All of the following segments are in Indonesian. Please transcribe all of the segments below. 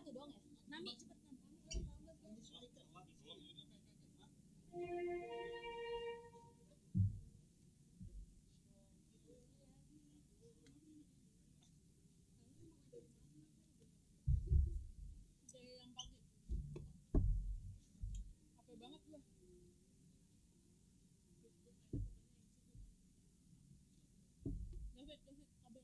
satu doang ya? Nami cepet Nam. Dari yang pagi. Capek banget gua. David, kabel.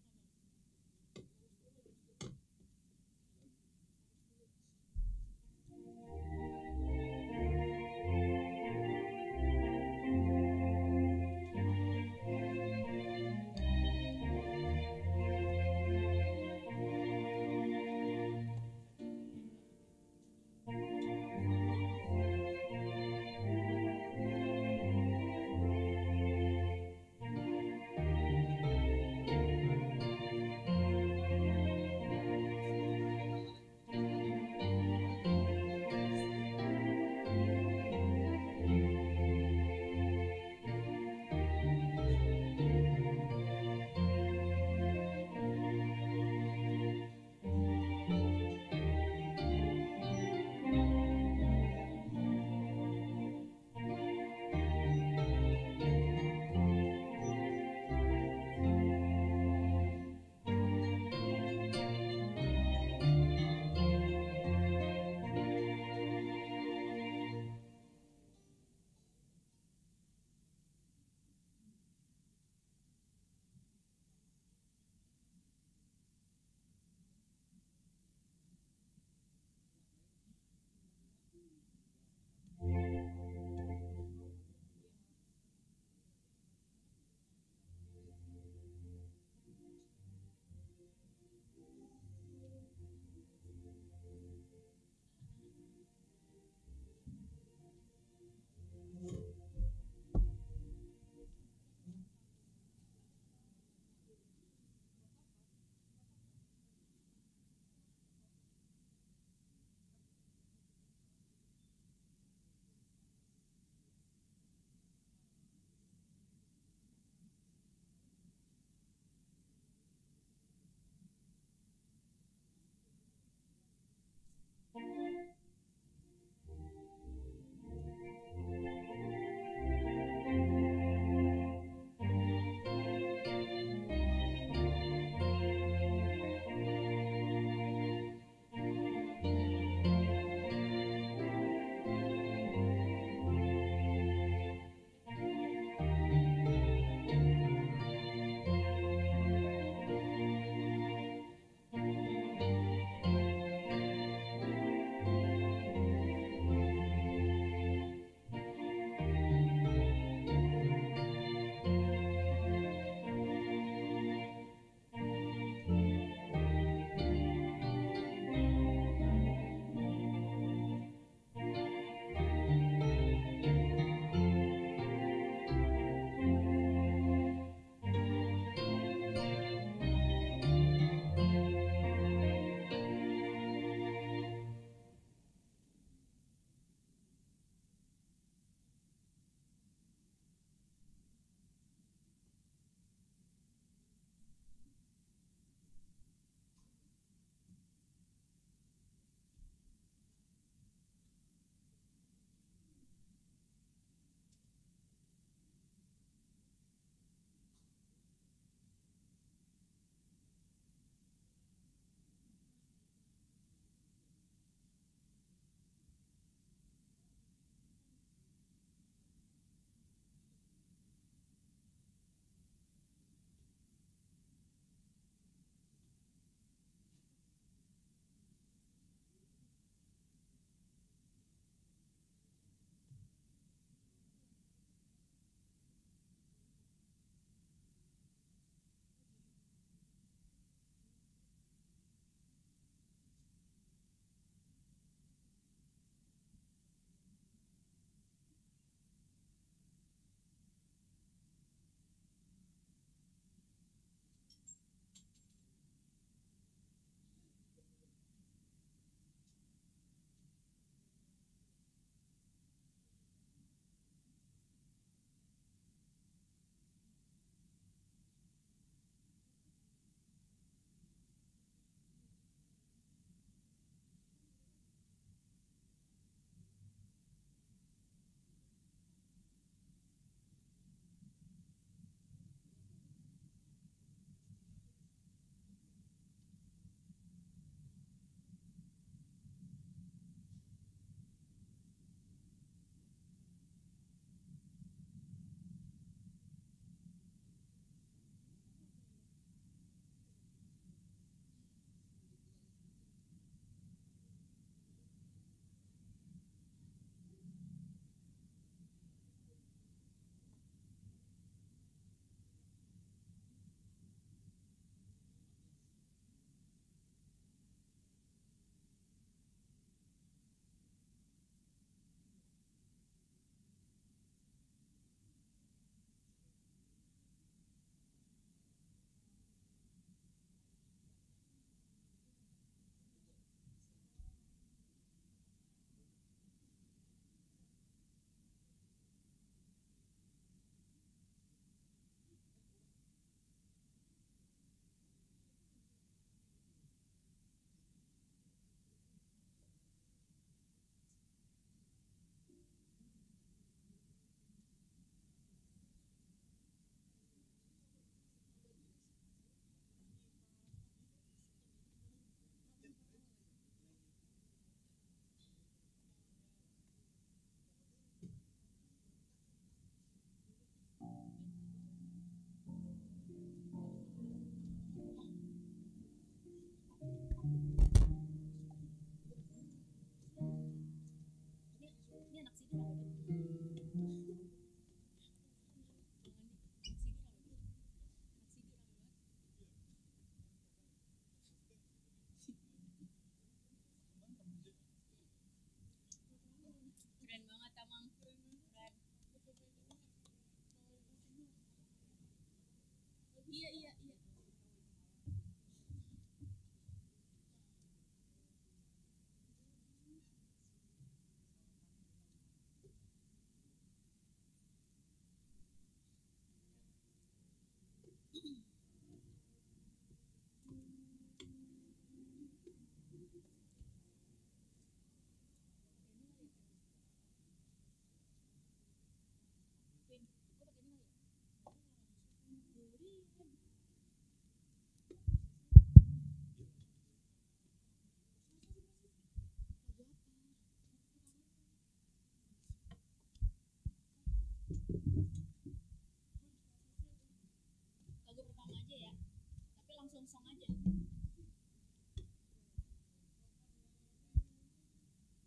song aja.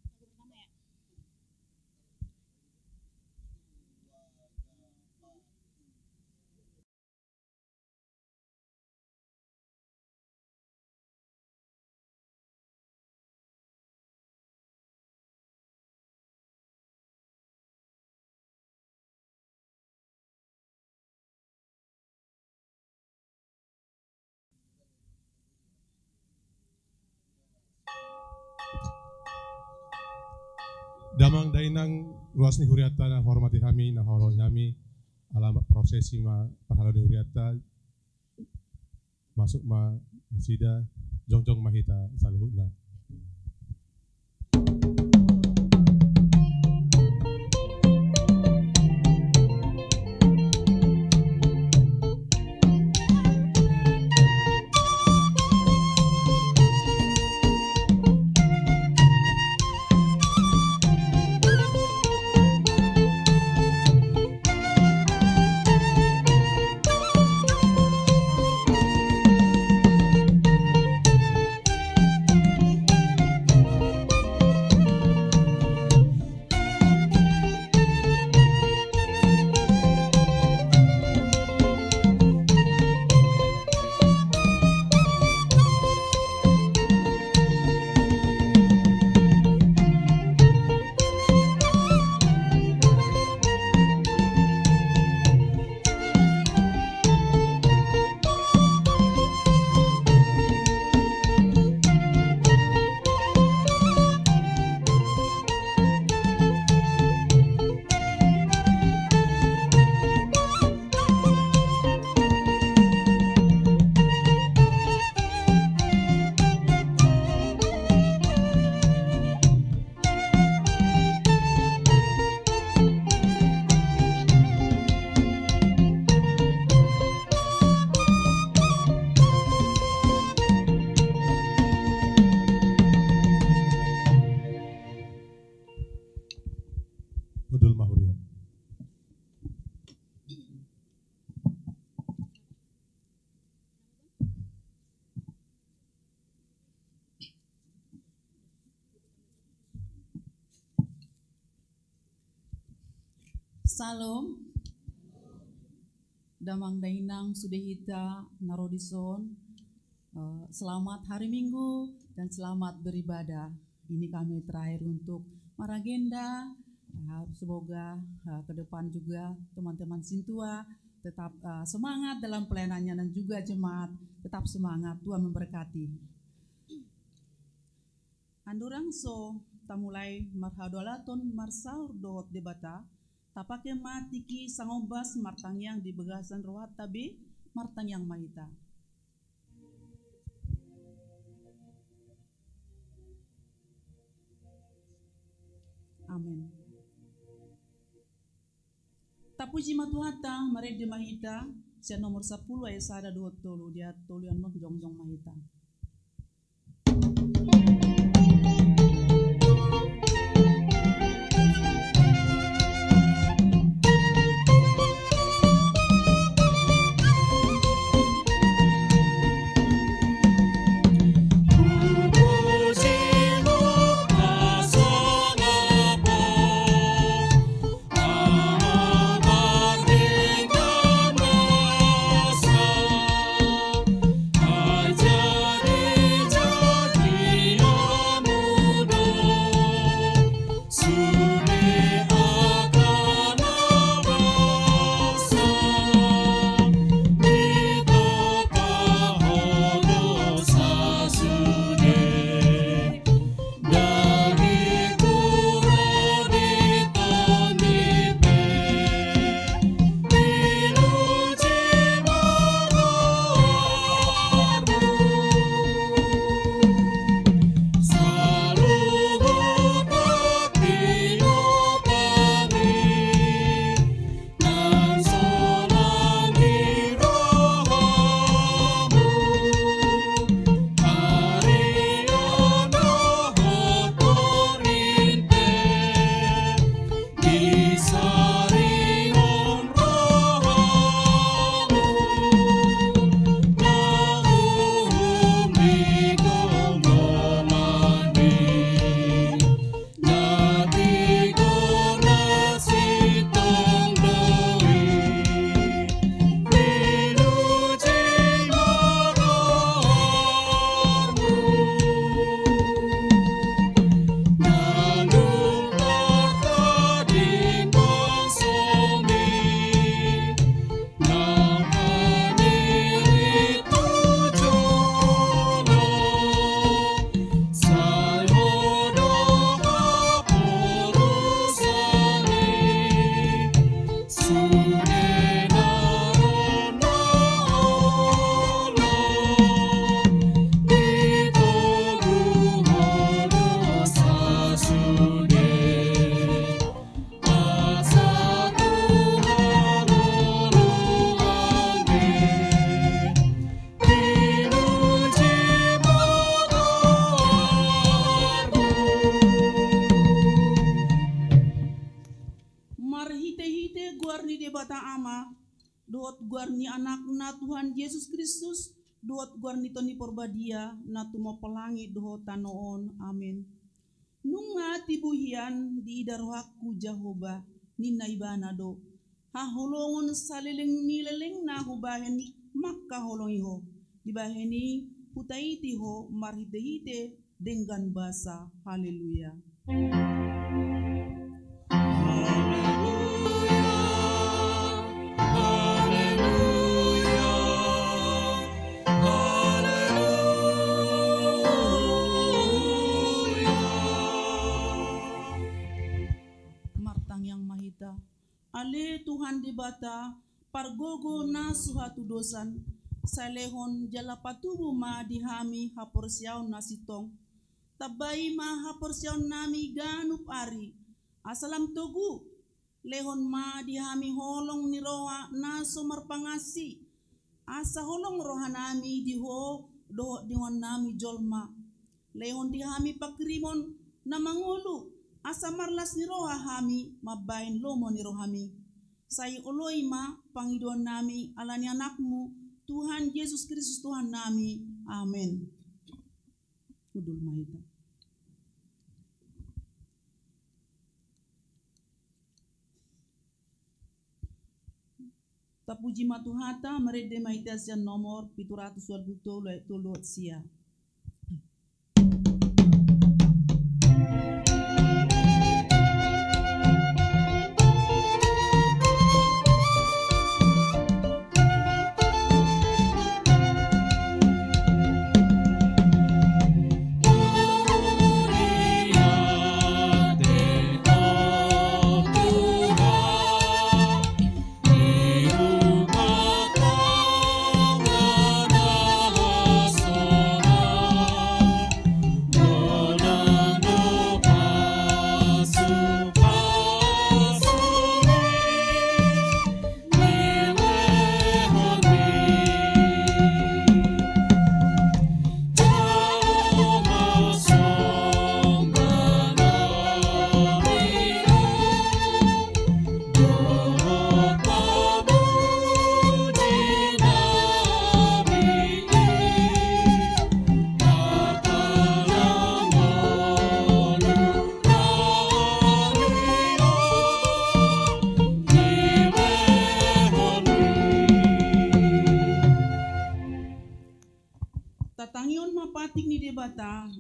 Lagu pertama ya. Damang dainang luasni huriata na hormati kami na horol nyami alam prosesi ma pahaloni huriata masuk ma nasida jongjong mahita saluhuna. Udul Mahuria. Salam, damang dainang sudehita narodison. Selamat hari Minggu dan selamat beribadah. Ini kami terakhir untuk maragenda. Semoga ke depan juga teman-teman Sintua tetap semangat dalam pelayanannya dan juga jemaat tetap semangat. Tuhan memberkati. Andurang so tamulai marhadolaton marsaur dohot debata tapake matiki sangobas martang yang di begasan rohat tabi martang yang mahita. Amin. Tapuji matuhata mare di mahita sia nomor 10 ayat sada 2 tolu dia tolu yang jongjong mahita. Ajar dohot guarni anakna Tuhan Yesus Kristus, dohot guarni toni porbadia, na tumo pelangi dohot tanoon, amin. Nunga tibuhian di idarohaku Jehovah, nina ibana do, haholongon salileng nileleng na hubahen, maka holongiho, dibaheni hutaiti ho marhite-hite dengan bahasa, haleluya. Ale Tuhan di bata, pargogo na suhatu dosan, salehon jala patubu ma dihami haporsiaw na sitong, tabay ma haporsiaw nami ganup ari, asalam togu, lehon ma dihami holong ni roha na sumar pangasi, asa holong roha nami diho doho dingon nami jolma, lehon dihami pakrimon na mangulu, asa marlas ni roha hami, mabain lomo ni rohami. Say uloi ma, Panginoon nami, alani anakmu, Tuhan Yesus Kristus Tuhan nami. Amin. Udul mahita. Tapuji matuhata, merede mahita siya nomor 720 tulot siya.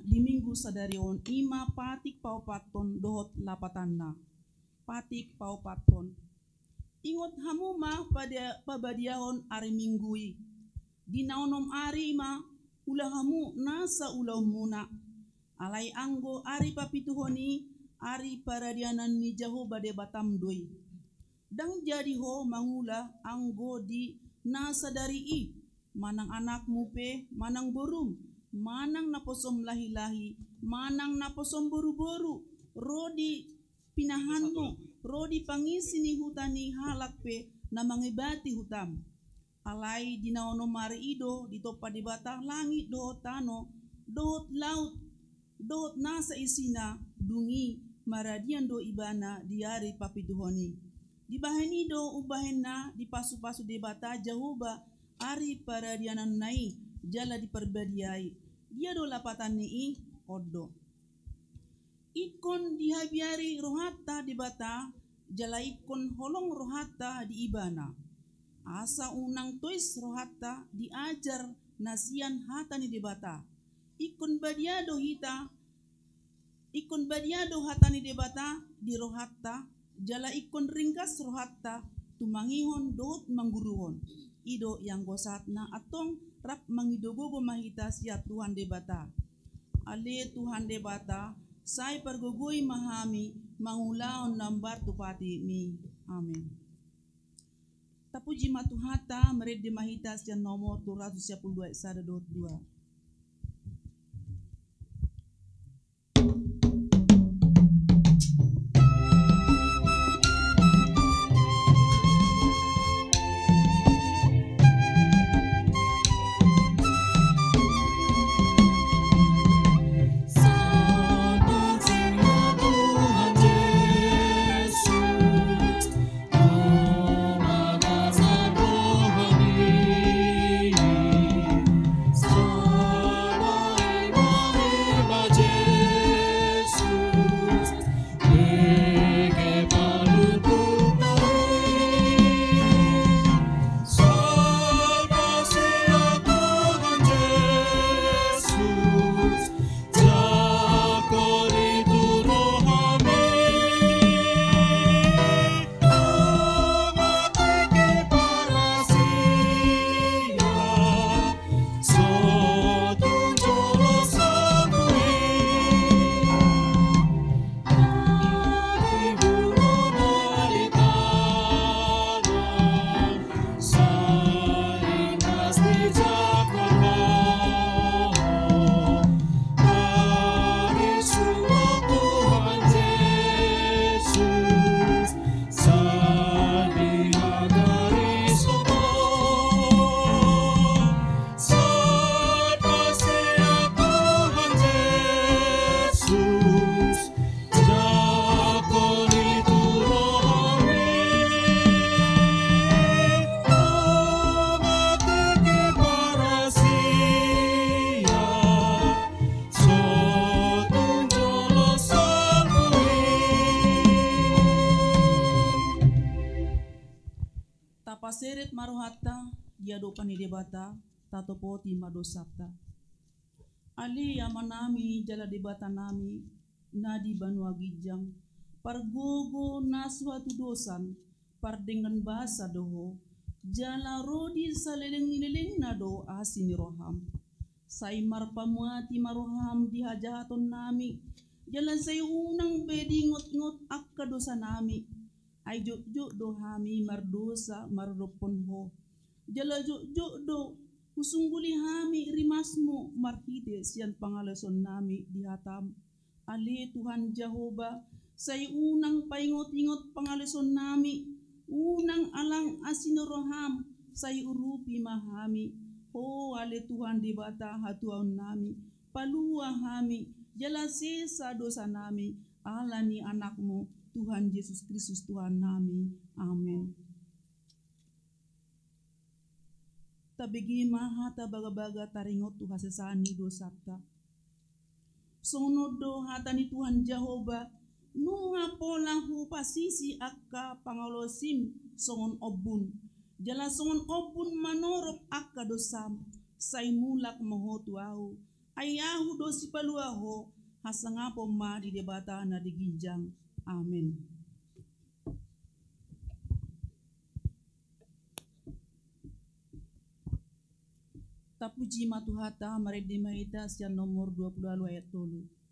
Di minggu sadarion ima patik paupaton dohot lapatanna patik paupaton ingot hamuma pada pabadiahon ari minggui di naonom ari ma ulah hamu nasa ulah muna alai anggo ari papituhoni ari paradianan ni jaho bade batam doi dang jadi ho mangula anggo di nasa dari i manang anakmu pe manang borum manang naposom lahi-lahi, manang naposom boru-boru, rodi pinahanmu, rodi pangisi ni hutani halak pe na mangibati hutam. Alai dinaono mari ido ditopa di batang langit dohot tano, dohot laut, dohot nasa isina dungi maradian do ibana diari papituhoni. Dibaheni do ubahena dipasu-pasu di bata jahuba ari paradianan nai jala diperbadiai. Dia do lapatan ni odo. Ikon dihabiari rohata di bata, jala ikon holong rohata di ibana. Asa unang tois rohata diajar nasian hata ni di bata. Ikon badiado hita, ikon badiado hata ni di bata di rohata, jala ikon ringkas rohata tumangihon dohot mangguruhon. Ido yang gosat na atong rap mangidogogo mahita siya Tuhan debata. Ale Tuhan debata, say pergogoi mahami, mangulaon nambar tupati mi. Amin. Tapuji matuhata, mered de mahita siya nomor 212 122. Yesus, oh, Alet maruhata dia dopan di debata tato poti madosapta. Ali yamanami jala debata nami nadi banua gijang pargogo nasuatu dosan par dengan bahasa doho jala rodi saleleng nado asini roham sai marpamuati maroham dihajahaton nami jala sai unang bedi ngot akka dosa nami ai juk dohami mardosa mardopon ho jala juk do kusungguli hami rimasmu marhide sian pangaleson nami dihatam ali Tuhan Jehovah sai unang paingot-ingot pangaleson nami unang alang asinoroham sai urupi mahami ho ale Tuhan di bata hatuan nami palua hami jala sesa dosa nami alani anakmu Tuhan Yesus Kristus Tuhan nami amin. Tabigi maha tabaga-baga taringot Tuhan sesani dosata sonodo hatani Tuhan Jehovah nunga polahu pasisi akka pangalosim songon obun jala songon obun manorok akka dosam sai mulak mahotu au ayahu dosi paluaho hasangapo ma di debata na diginjang amin. Tapuji matuhata maredi mahita sian nomor 20 ayat 3.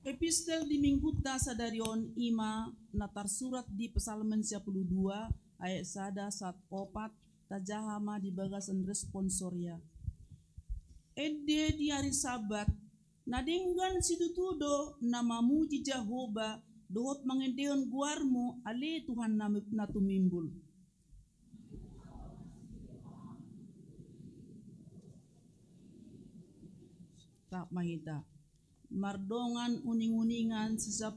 Epistel di minggu sadarion ima natar surat di Psalmen 12 ayat sada sat opat tajahama di bagasan responsoria. Ede di hari sabat nadenggan situtudo namamu di Jehovah dohot mangendeon guarmu ale Tuhan natumimbul. Tak mahita. Mardongan uning-uningan 10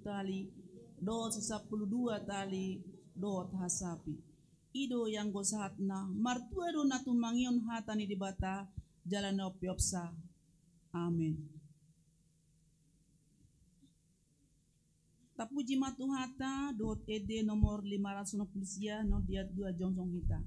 tali, do 12 tali, do hasapi. Ido yang gosahatna, martua do natumangion hatani di bata, jalan opiopsa. Amin. Tapuji matuhata, dot ed nomor 590 no dia 2 jongsong kita.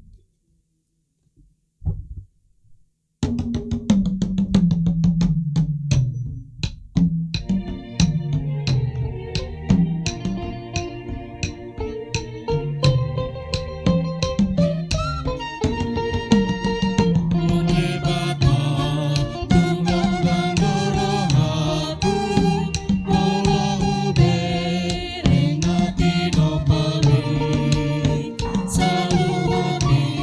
Saluti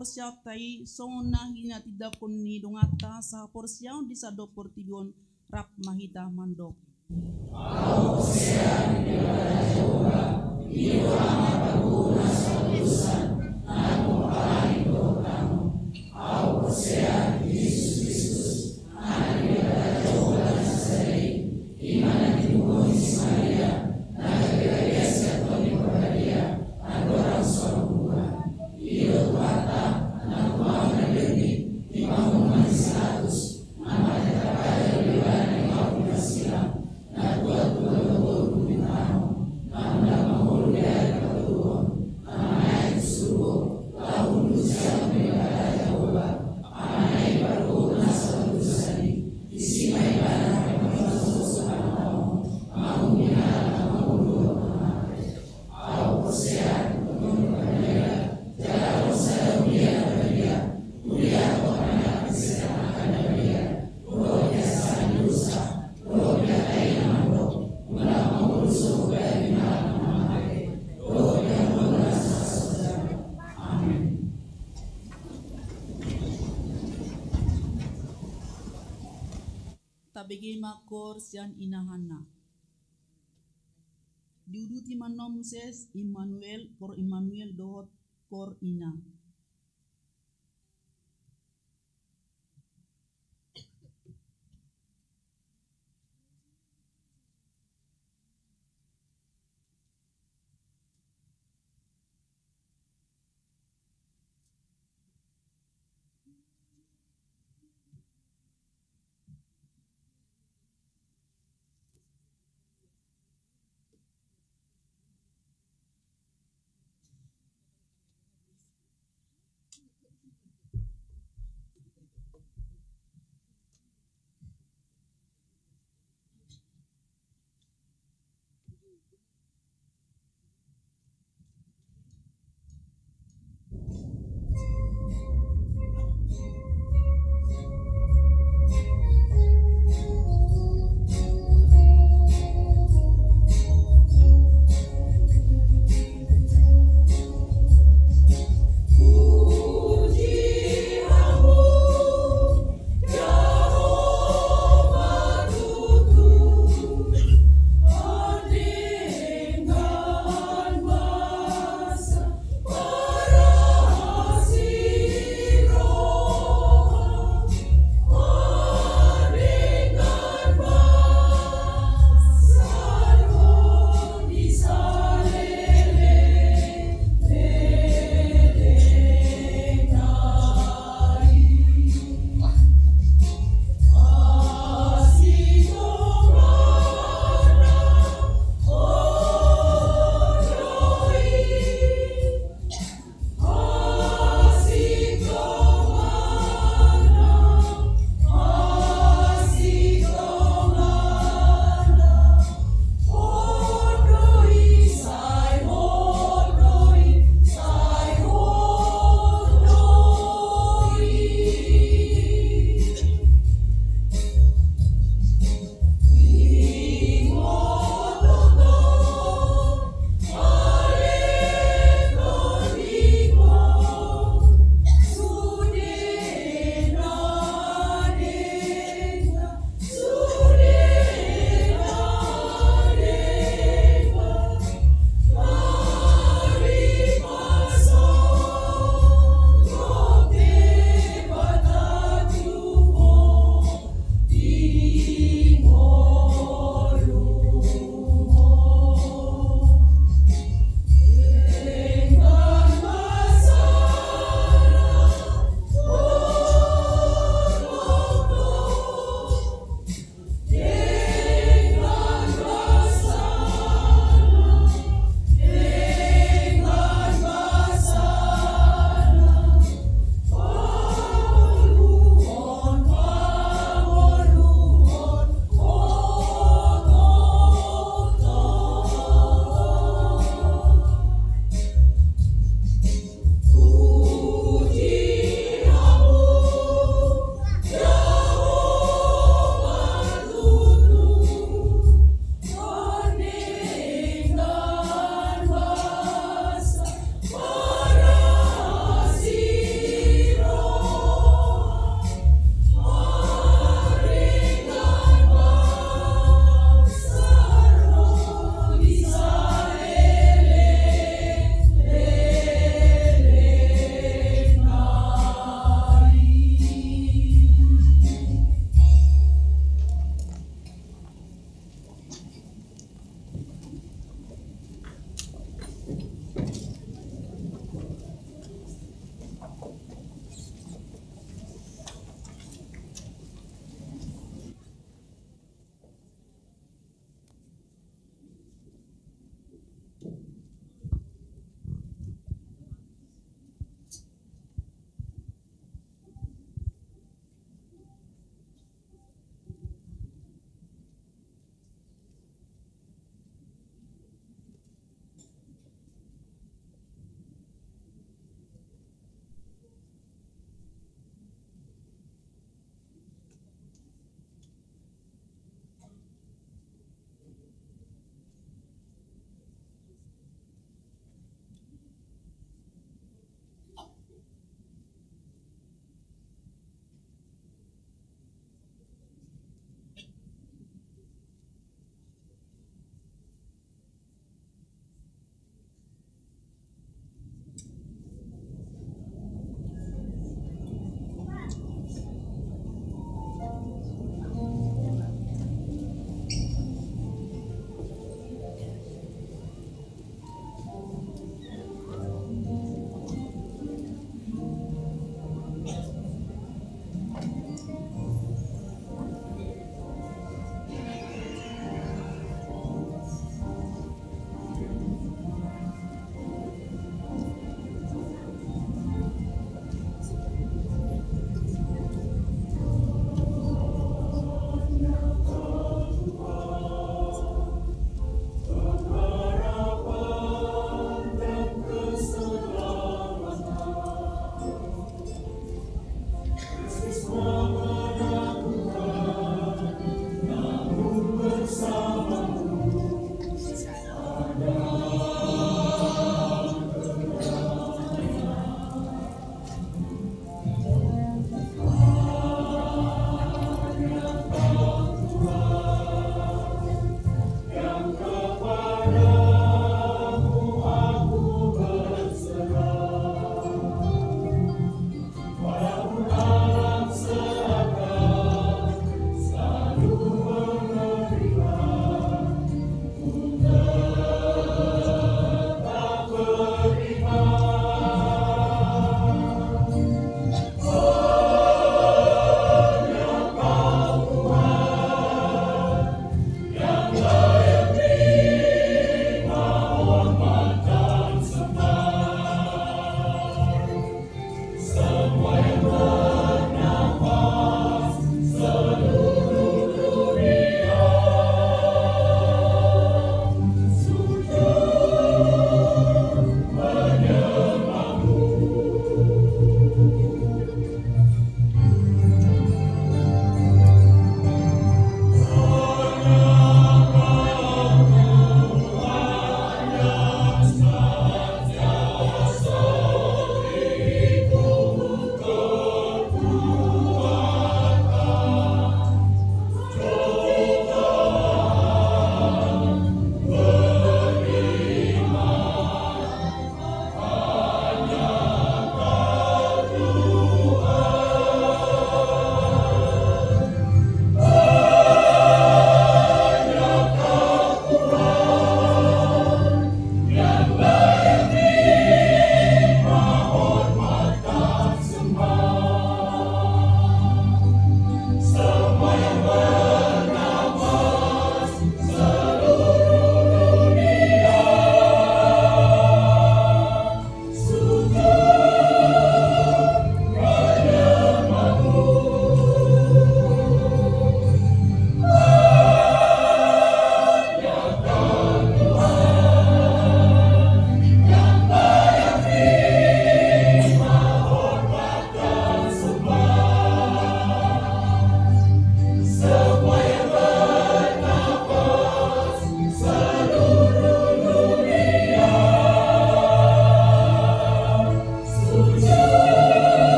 porsia tai sona hina tidak kuni dongata sa porsia di sado portibion rap mahita mandok. Tabegi makor sian inahana. Diuduti manom ses Immanuel kor Immanuel dohot kor ina.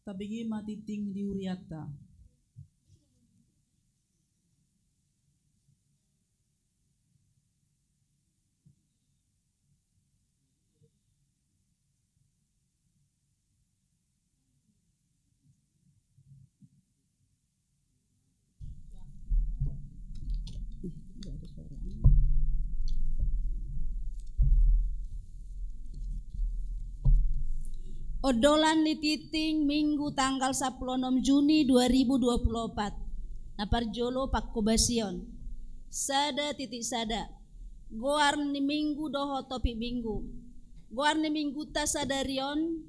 Tabigi matiting di Uriata. Odolan nititing Minggu tanggal 16 Juni 2024. Naparjolo Pakkobasion. Sada titik sada. Goar ni Minggu doho topi Minggu. Goar ni Minggu ta sadarion.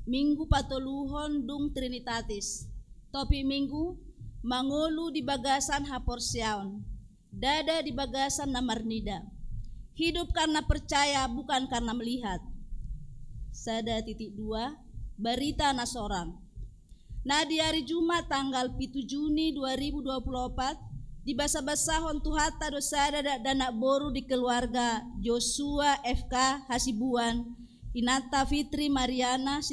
Minggu patoluhon dung Trinitatis. Topi Minggu mangolu di bagasan Haporsiaon. Dada di bagasan Namarnida. Hidup karena percaya bukan karena melihat. Sada titik dua, Barita Nasorang. Nah di hari Jumat tanggal 7 Juni 2024 di basa-basahon tuhata dosada danak boru di keluarga Joshua FK Hasibuan, Inata Fitri Mariana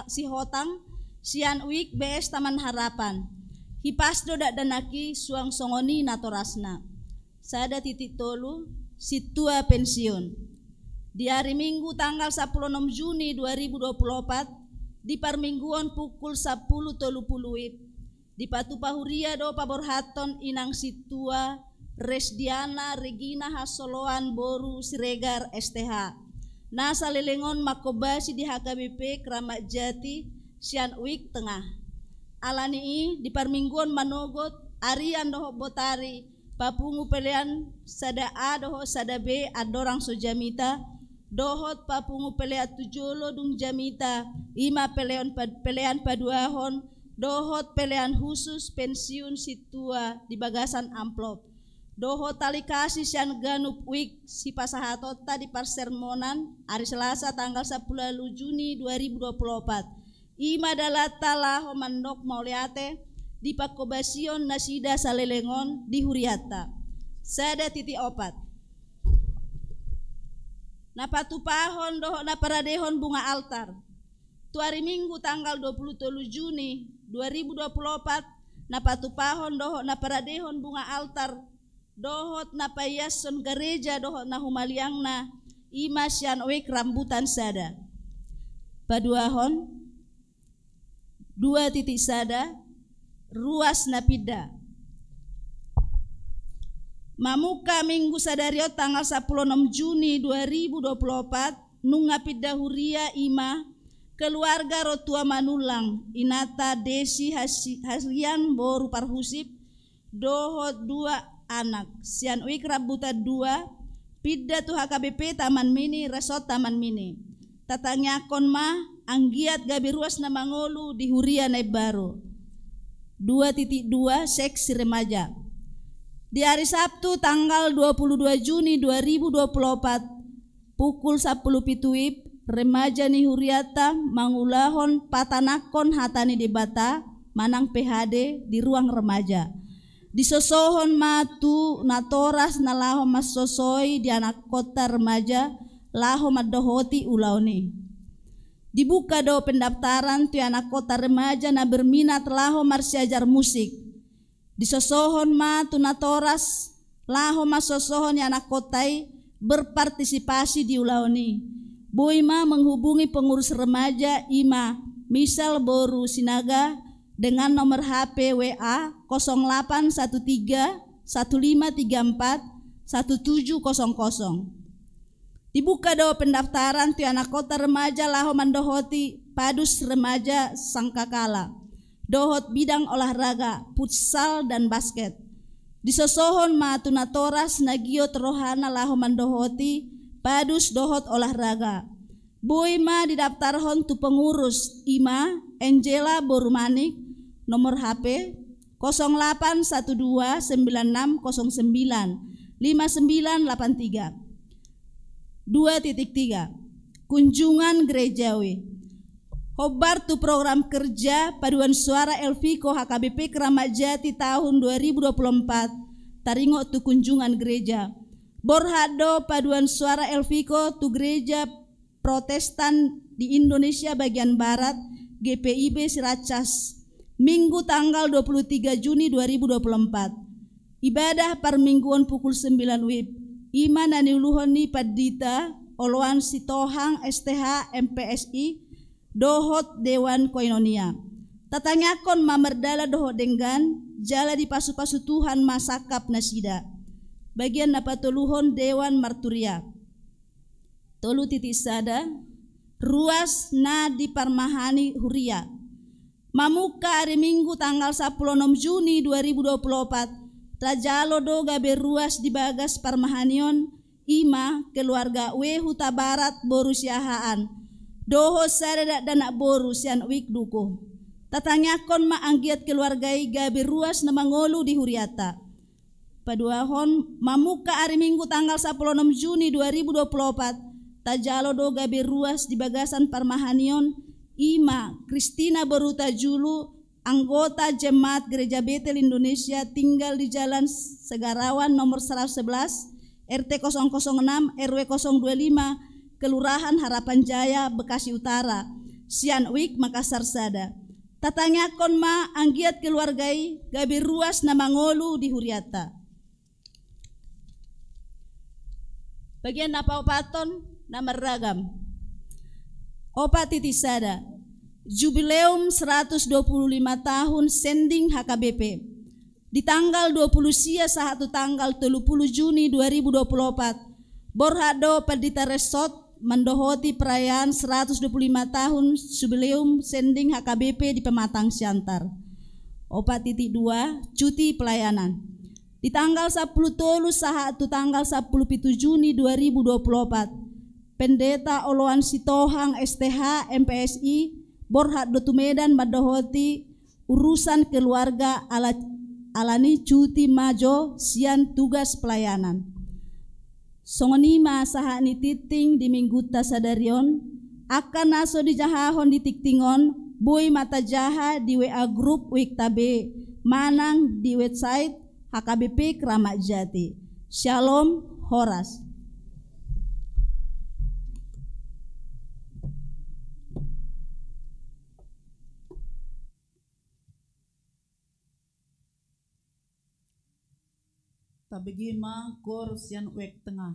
Sihotang, Sian Wik BS Taman Harapan, Hipasdo dak danaki Suang Songoni Natorasna. Sada titik tolu, Situa pensiun. Di hari Minggu tanggal 16 Juni 2024 di Parmingguan pukul 10.30 di Patu Pahuria do Paborhaton Inang Situa Resdiana Regina Hasoloan Boru Siregar STH. Nasa Lelengon Makobasi di HKBP Keramat Jati Sian Wik Tengah. Alani di Parmingguan Manogot Arian doho Botari Papungu pelean sada A doho sada B adorang sojamita dohot papungu pelea tujolo dung jamita ima pelean paduahon dohot pelean khusus pensiun situa di bagasan amplop dohot tali kasih sian ganup wik si pasahatota di parsermonan hari Selasa tanggal 10 Juni 2024 ima dalata laho mandok mauliate di Pakkobasion Nasida Salelengon di Huriata. Sada titik opat napatupahon doho naparadehon bunga altar. Tu hari Minggu tanggal 27 Juni 2024 napatupahon doho naparadehon bunga altar dohot napayason gereja doho nahumaliangna ima sian wek rambutan sada. Paduahon 2 titik sada ruas napida. Mamuka Minggu sadario tanggal 16 Juni 2024 nunga pida huria ima keluarga rotua manulang Inata Desi Hasian Boru Parhusip dohot 2 anak sian wik rabuta 2 pida tu HKBP Taman Mini Resort Taman Mini tatanyakon mah anggiat gabi ruas na mangolu di huria naib baru 2.2 seksi remaja. Di hari Sabtu tanggal 22 Juni 2024 pukul 10 pituip remaja ni Huriata mangulahon patanakon hatani di bata manang PHD di ruang remaja. Disosohon matu natoras na laho mas sosoi di anak kota remaja laho madohoti ulauni. Dibuka do pendaftaran tu anak kota remaja na berminat laho marsiajar musik. Disosohon ma tunatoras laho masosohon ya anak kotai berpartisipasi di ulaoni. Boy ma menghubungi pengurus remaja ima misal Boru Sinaga dengan nomor HP WA 0813 1534 1700. Dibuka do pendaftaran tu anak kota remaja laho mandohoti Padus Remaja Sangkakala. dohot bidang olahraga, futsal dan basket. Disosohon ma tunatoras nagiot rohana laho mandohoti padus dohot olahraga. Boy ma didaftarhon tu pengurus Ima Angela Borumanik, nomor HP 081296095983. 2.3 Kunjungan gerejawi. Hobar tu program kerja paduan suara Elviko HKBP Keramat Jati tahun 2024 taringo tu kunjungan gereja. Borhado paduan suara Elviko tu gereja Protestan di Indonesia bagian Barat GPIB Ciracas Minggu tanggal 23 Juni 2024. Ibadah permingguan pukul 9 WIB. Iman aniuluhoni padita oloan sitohang STH MPSI dohot Dewan Koinonia. Tatangakon mamerdala dohot denggan jala di pasu-pasu Tuhan masakap nasida. Bagian napatuluhon Dewan Marturia. Tolu titik sada ruas na di Parmahani Huria. Mamuka hari Minggu tanggal 16 Juni 2024 Rajalo do gabe ruas di Bagas Parmahanion Ima keluarga Huta Barat boru siahaan doho sarada danak boru sian wik duko. Tatangakon ma anggiat keluargai gabe ruas na mangolu di Huriata. Paduahon mamuka hari Minggu tanggal 16 Juni 2024 Tajalo do gabe ruas di Bagasan Parmahanion Ima Kristina Boruta Julu, anggota Jemaat Gereja Betel Indonesia, tinggal di Jalan Segarawan nomor 111 RT 006 RW 025 Kelurahan Harapan Jaya Bekasi Utara Sianwik Makassar Sada. Tatangakon ma anggiat keluargai gabi ruas na mangolu di Huriata. Bagian apa opaton nama ragam. Opat titisada Jubileum 125 tahun sending HKBP di tanggal 20 sia satu tanggal 30 Juni 2024 Borhado Perdita Resort mendohoti perayaan 125 tahun Jubileum sending HKBP di Pematang Siantar. Opat titik 2 cuti pelayanan di tanggal 10 tolu satu tanggal 10 Juni 2024 Pendeta Oloan Sitohang STH MPSI Borhat Dotumedan Madohoti urusan keluarga alani cuti majo sian tugas pelayanan. Songonima sahani titing di minggu tasadarion akan naso di jahahon di tiktingon boy mata jaha di WA grup Wiktabe manang di website HKBP Keramat Jati. Shalom Horas. Tabegima gor sian wek tengah.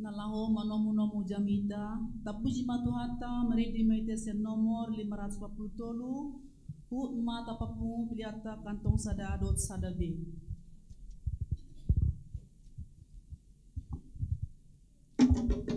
nalaho manomu-nomu jamita, tapuji matuhata, meredi maitesen nomor 540 hut mata papu piliata kantong sada adot sada B. Tuhan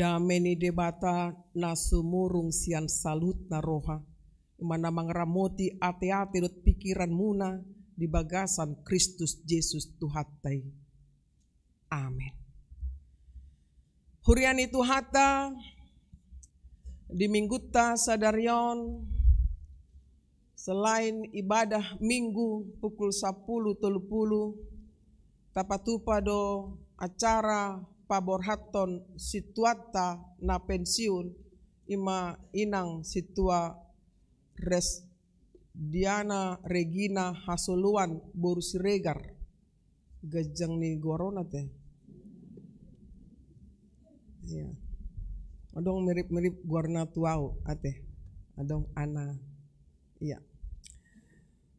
dameni debata na sumurung sian salut na roha, mana mangramoti ate-ate dot pikiran muna di bagasan Kristus Yesus Tuhatai. Amin. Hurian itu hata di mingguta sadarion selain ibadah minggu pukul 10.30 tapatupa do acara paborhaton situata na pensiun ima inang situa res Diana Regina Hasoluan Boru Siregar gajang ni gorona teh. Ya. Adong mirip-mirip gorna tuau ate. Adong ana. Iya.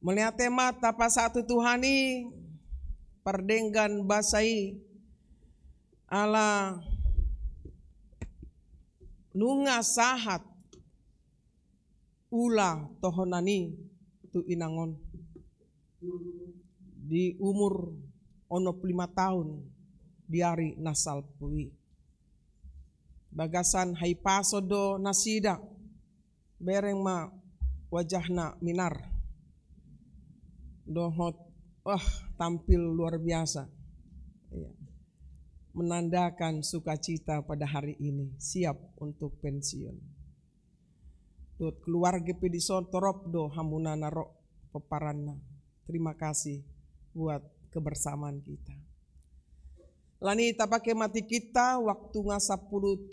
Melihat tema tapa satu Tuhani perdenggan basai ala nunga sahat ula tohonani tu inangon di umur 5 tahun diari nasal pui bagasan haipasodo nasida bereng ma wajahna minar dohot tampil luar biasa ya. Menandakan sukacita pada hari ini siap untuk pensiun. Dot keluarga pedison torop do hamuna narok peparanna. Terima kasih buat kebersamaan kita. Lani tapake mati kita waktu nga 10.30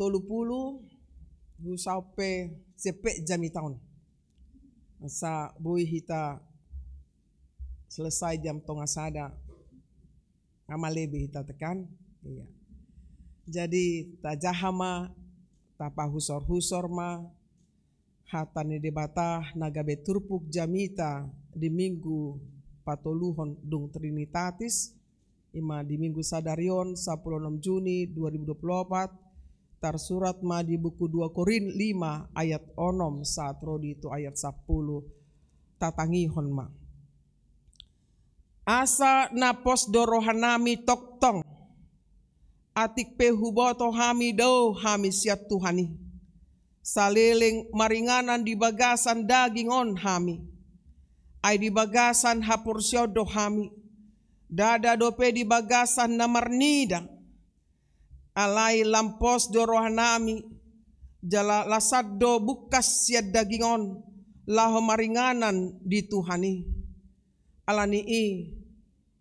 sampai sepek jami tahun. Masa boy hita selesai jam tonga sada amalebe hita tekan. Iya. Jadi tajahama tapa husor-husor ma hatane debata nagabe turpuk jamita di minggu patoluhon dung Trinitatis ima di minggu sadarion 16 Juni 2024 tersurat ma di buku 2 Korin 5 ayat 6 saat rodi itu ayat 10 tatangihon ma asa napos dorohanami toktong atik pehuboto hami do hami siat Tuhani saliling maringanan di bagasan daging on hami ay di bagasan hapursyodo hami dada dope di bagasan namarnida alai lampos dorohanami jala lasado bukas siad daging on laho maringanan di Tuhani alani i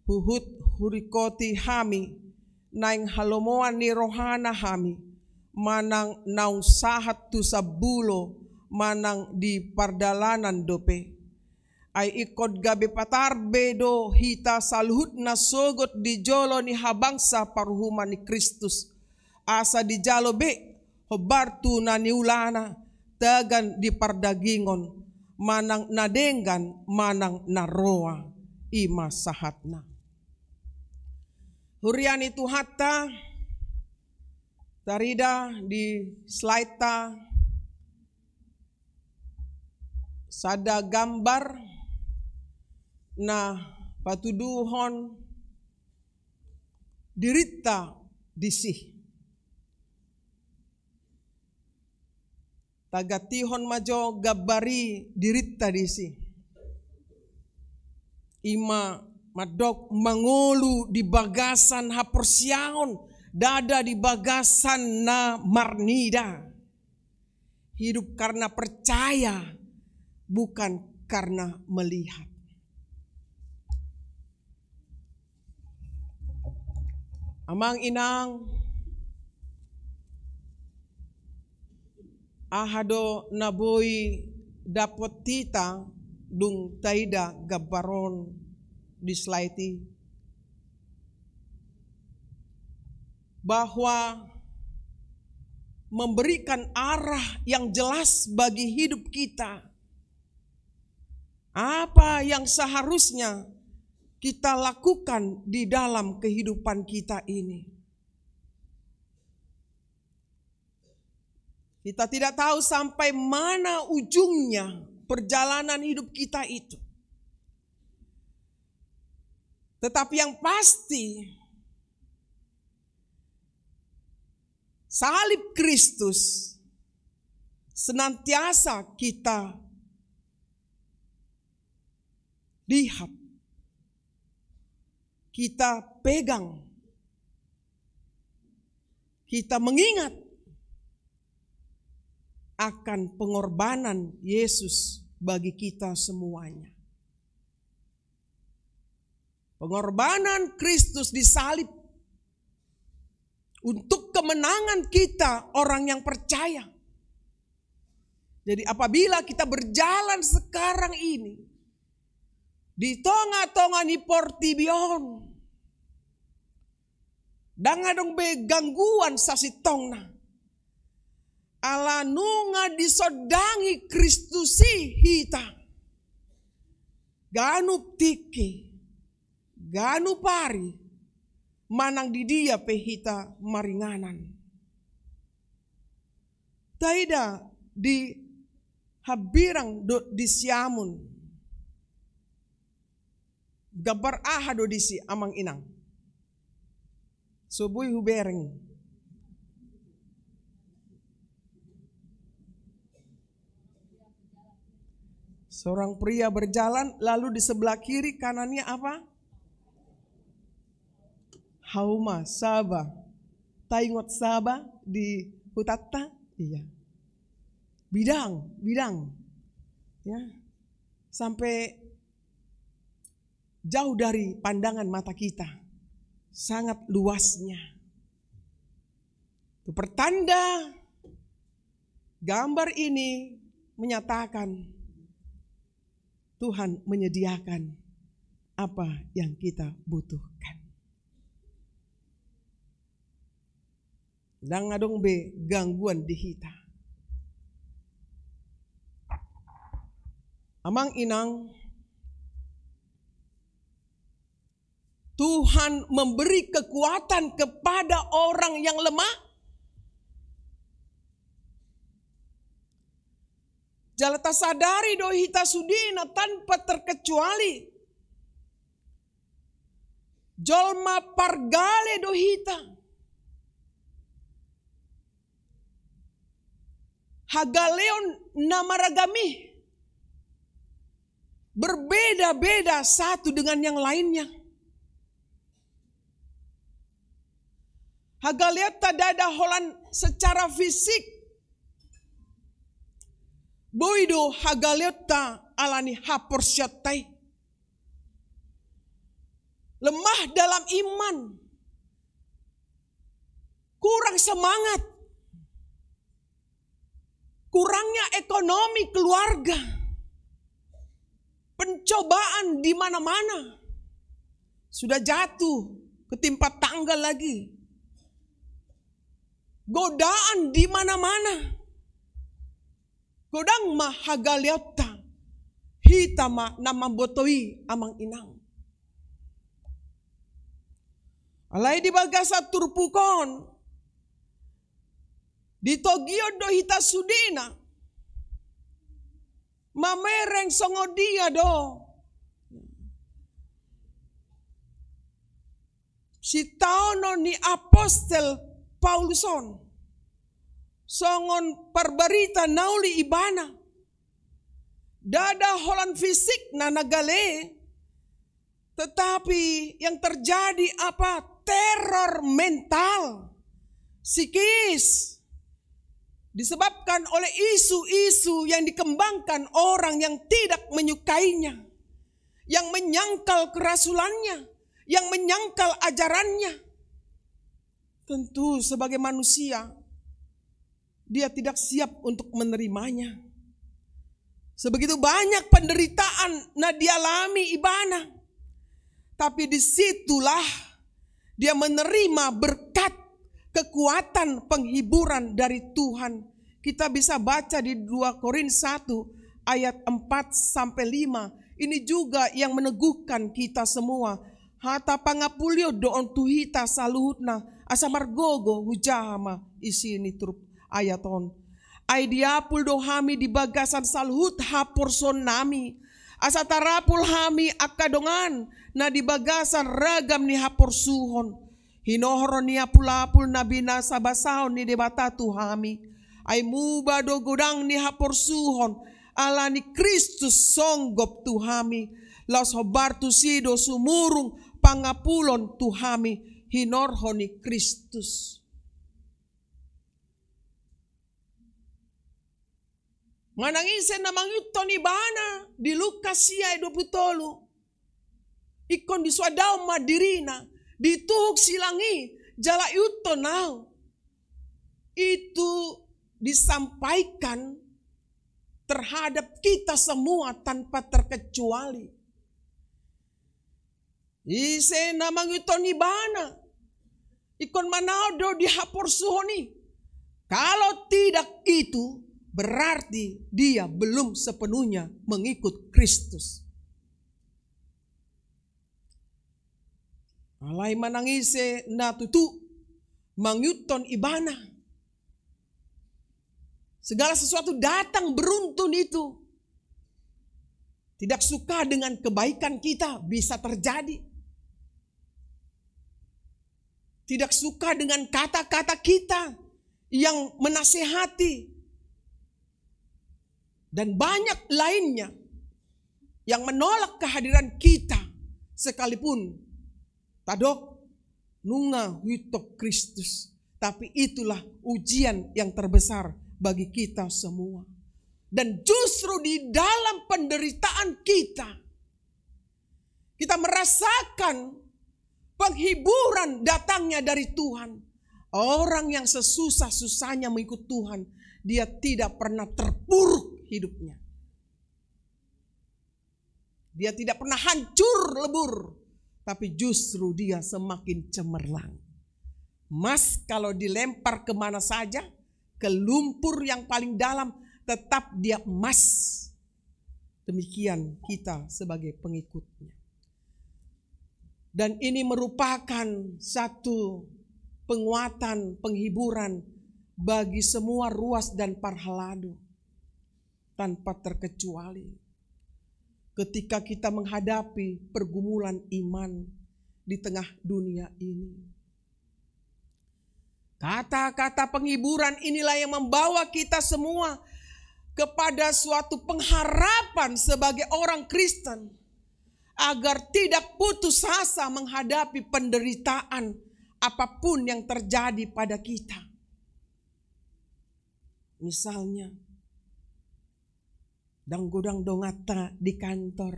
huhut hurikoti hami naing halomoan ni rohana hami manang naung sahat tu sabulo manang di pardalanan dope ay ikod gabe patarbe do hita salhut na sogot di jolo ni habangsa paruhuman ni Kristus asa di jalo be hobartu na niulana tagan di pardagingon manang nadenggan manang naroa ima sahatna hurian itu hatta tarida di slide ta sada gambar na patuduhon dirita disih tagatihon majo gabari dirita disih ima madok mangolu di bagasan haporsiaon dada di bagasan na marnida hidup karena percaya bukan karena melihat amang inang ahado naboi dapot tita dung taida gabaron di slide bahwa memberikan arah yang jelas bagi hidup kita. Apa yang seharusnya kita lakukan di dalam kehidupan kita ini. Kita tidak tahu sampai mana ujungnya perjalanan hidup kita itu. Tetapi yang pasti salib Kristus senantiasa kita lihat, kita pegang, kita mengingat akan pengorbanan Yesus bagi kita semuanya. Pengorbanan Kristus di salib untuk kemenangan kita orang yang percaya. Jadi apabila kita berjalan sekarang ini di tonga-tonga ni portibion, dangadong be gangguan sasitongna, ala nunga disodangi Kristusi hita, ganu tiki, ganu pari, manang di dia pehita maringanan. Taida di habirang do di siamun, gambar ahado di si amang inang. Subuh hubereng. Seorang pria berjalan, lalu di sebelah kiri kanannya apa? Hauma, Saba. Taingot Saba di Hutatta. Iya. Bidang. Ya. Sampai jauh dari pandangan mata kita. Sangat luasnya. Itu pertanda gambar ini menyatakan Tuhan menyediakan apa yang kita butuhkan. Dan ngadong be gangguan di hita. Amang inang, Tuhan memberi kekuatan kepada orang yang lemah. Jalata sadari do hita sudina tanpa terkecuali. Jolma pargale do hita. Hagaleon namaragami. Berbeda-beda satu dengan yang lainnya. Hagaleot tadada holan secara fisik. Boido hagaleot ta alani haporsyatai. Lemah dalam iman. Kurang semangat. Kurangnya ekonomi keluarga. Pencobaan di mana-mana. Sudah jatuh ketimpa tangga lagi. Godaan di mana-mana. Godang mahagaliota. Hitama namambotoi amang inang. Alai di bagasa turpukon. Di Togio do hita sudina. Mamereng songodia do. Si taono ni apostel Pauluson. Songon perbarita nauli ibana. Dada holan fisik na nagale. Tetapi yang terjadi apa? Teror mental. Psikis. Disebabkan oleh isu-isu yang dikembangkan orang yang tidak menyukainya. Yang menyangkal kerasulannya. Yang menyangkal ajarannya. Tentu sebagai manusia, dia tidak siap untuk menerimanya. Sebegitu banyak penderitaan na dialami ibana. Tapi disitulah dia menerima berkat kekuatan penghiburan dari Tuhan. Kita bisa baca di 2 Korintus 1 ayat 4-5. Ini juga yang meneguhkan kita semua. Hata pangapulyo doon tuhita saluhutna asamargogo hujama isini trup ayaton. Ay diapul do hami di bagasan saluhut haporson nami. Asatarapul hami akadongan na di bagasan ragam ni haporsuhon. Hinohoro nia pulapul nabina sabasaon ni debata tuhami. Ai muba do godang ni hapor suhon. Ala ni Kristus songgop tuhami. Las hobartu sido sumurung pangapulon tuhami. Hinorho ni Kristus. Manangisen na mangyuto ni bana di Lukas siya 20. Ikon di suadaw madirina dituhuk silangi jala yuto now. Itu disampaikan terhadap kita semua tanpa terkecuali. Ise na mangyuto ni bana ikon manado di hapor suhoni. Kalau tidak itu berarti dia belum sepenuhnya mengikut Kristus. Alai manangise na tutu mangyuton ibana. Segala sesuatu datang beruntun itu. Tidak suka dengan kebaikan kita bisa terjadi. Tidak suka dengan kata-kata kita yang menasehati. Dan banyak lainnya yang menolak kehadiran kita sekalipun tadok nunga witok Kristus. Tapi itulah ujian yang terbesar bagi kita semua. Dan justru di dalam penderitaan kita merasakan penghiburan datangnya dari Tuhan. Orang yang sesusah-susahnya mengikut Tuhan, dia tidak pernah terpuruk hidupnya. Dia tidak pernah hancur lebur, tapi justru dia semakin cemerlang. Mas kalau dilempar kemana saja, ke lumpur yang paling dalam, tetap dia emas. Demikian kita sebagai pengikutnya. Dan ini merupakan satu penguatan, penghiburan bagi semua ruas dan parhalado. Tanpa terkecuali ketika kita menghadapi pergumulan iman di tengah dunia ini. Kata-kata penghiburan inilah yang membawa kita semua kepada suatu pengharapan sebagai orang Kristen agar tidak putus asa menghadapi penderitaan apapun yang terjadi pada kita. Misalnya dang godang dongata di kantor.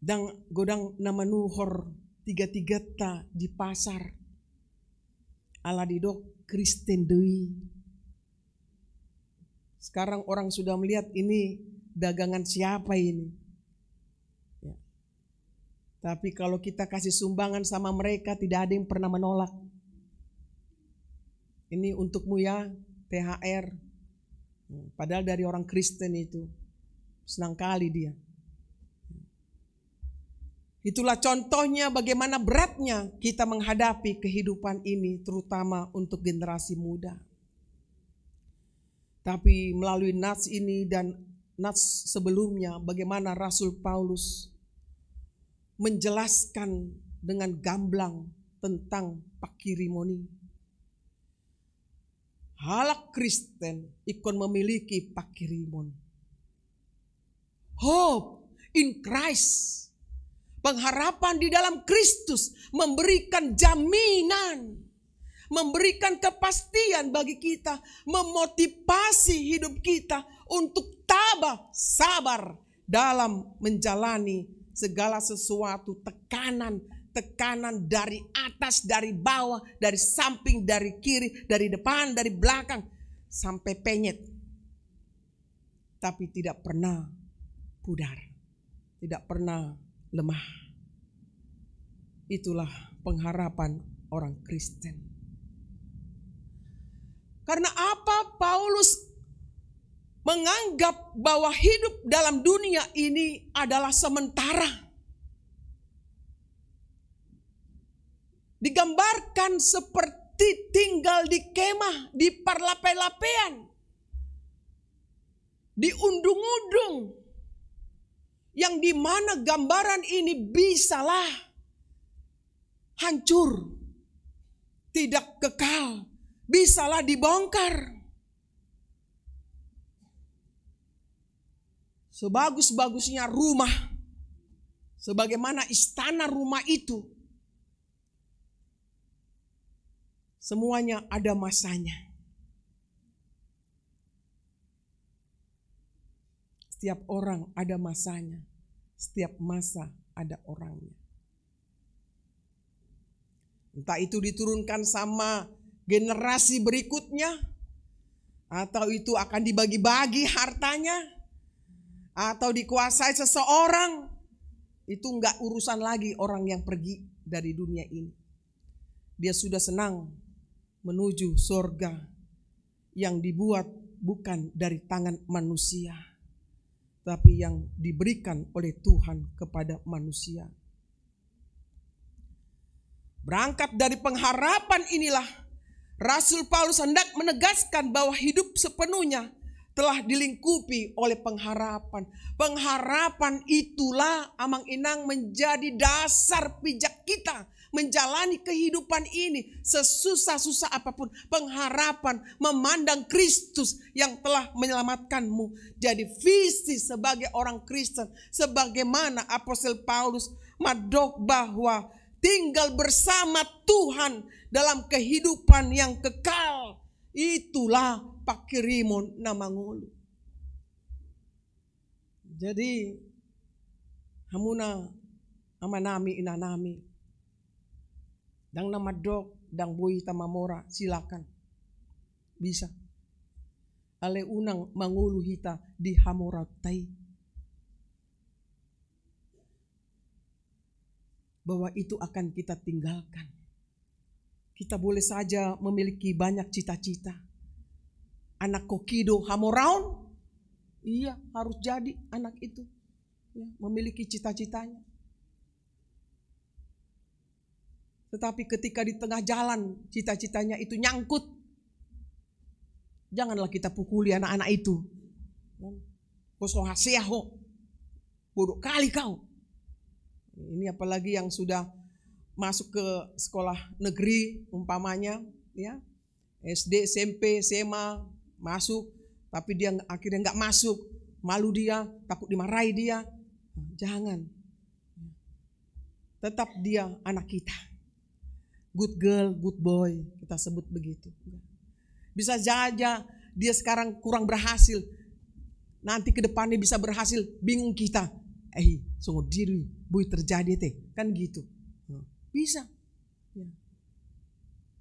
Dang godang nama nuhor tiga-tiga ta di pasar. Ala didok Kristen deui. Sekarang orang sudah melihat ini dagangan siapa ini. Ya. Tapi kalau kita kasih sumbangan sama mereka tidak ada yang pernah menolak. Ini untukmu ya, THR. Padahal dari orang Kristen itu. Senang kali dia. Itulah contohnya bagaimana beratnya kita menghadapi kehidupan ini, terutama untuk generasi muda. Tapi melalui nats ini dan nats sebelumnya, bagaimana Rasul Paulus menjelaskan dengan gamblang tentang pakirimoni. Halak Kristen ikon memiliki pakirimon. Hope in Christ. Pengharapan di dalam Kristus memberikan jaminan. Memberikan kepastian bagi kita. Memotivasi hidup kita untuk tabah, sabar dalam menjalani segala sesuatu tekanan dari atas, dari bawah, dari samping, dari kiri, dari depan, dari belakang, sampai penyet. Tapi tidak pernah pudar, tidak pernah lemah. Itulah pengharapan orang Kristen. Karena apa? Paulus menganggap bahwa hidup dalam dunia ini adalah sementara. Digambarkan seperti tinggal di kemah, di parlape-lapean, di undung-undung, yang dimana gambaran ini bisalah hancur, tidak kekal, bisalah dibongkar. Sebagus-bagusnya rumah, sebagaimana istana rumah itu, semuanya ada masanya. Setiap orang ada masanya, setiap masa ada orangnya. Entah itu diturunkan sama generasi berikutnya, atau itu akan dibagi-bagi hartanya, atau dikuasai seseorang, itu enggak urusan lagi orang yang pergi dari dunia ini. Dia sudah senang menuju surga yang dibuat bukan dari tangan manusia, tapi yang diberikan oleh Tuhan kepada manusia. Berangkat dari pengharapan inilah Rasul Paulus hendak menegaskan bahwa hidup sepenuhnya telah dilingkupi oleh pengharapan. Pengharapan itulah amang inang menjadi dasar pijak kita menjalani kehidupan ini sesusah-susah apapun. Pengharapan memandang Kristus yang telah menyelamatkanmu. Jadi visi sebagai orang Kristen, sebagaimana Apostel Paulus madok bahwa tinggal bersama Tuhan dalam kehidupan yang kekal, itulah pakirimon namangulu. Jadi hamuna amanami inanami dang namadok dang bui tamamora, silakan bisa ale unang mangulu hita di hamoratai, bahwa itu akan kita tinggalkan. Kita boleh saja memiliki banyak cita-cita. Anak kokido hamoraun, iya harus jadi anak itu, ya, memiliki cita-citanya. Tetapi ketika di tengah jalan cita-citanya itu nyangkut, janganlah kita pukuli anak-anak itu. Kosong haseho, bodoh kali kau. Ini apalagi yang sudah masuk ke sekolah negeri umpamanya, ya, SD, SMP, SMA masuk, tapi dia akhirnya nggak masuk, malu dia, takut dimarahi dia. Jangan, tetap dia anak kita, good girl, good boy, kita sebut begitu. Bisa saja dia sekarang kurang berhasil, nanti ke depannya bisa berhasil, bingung kita. Sungguh diri, bui terjadi teh, kan gitu. Bisa.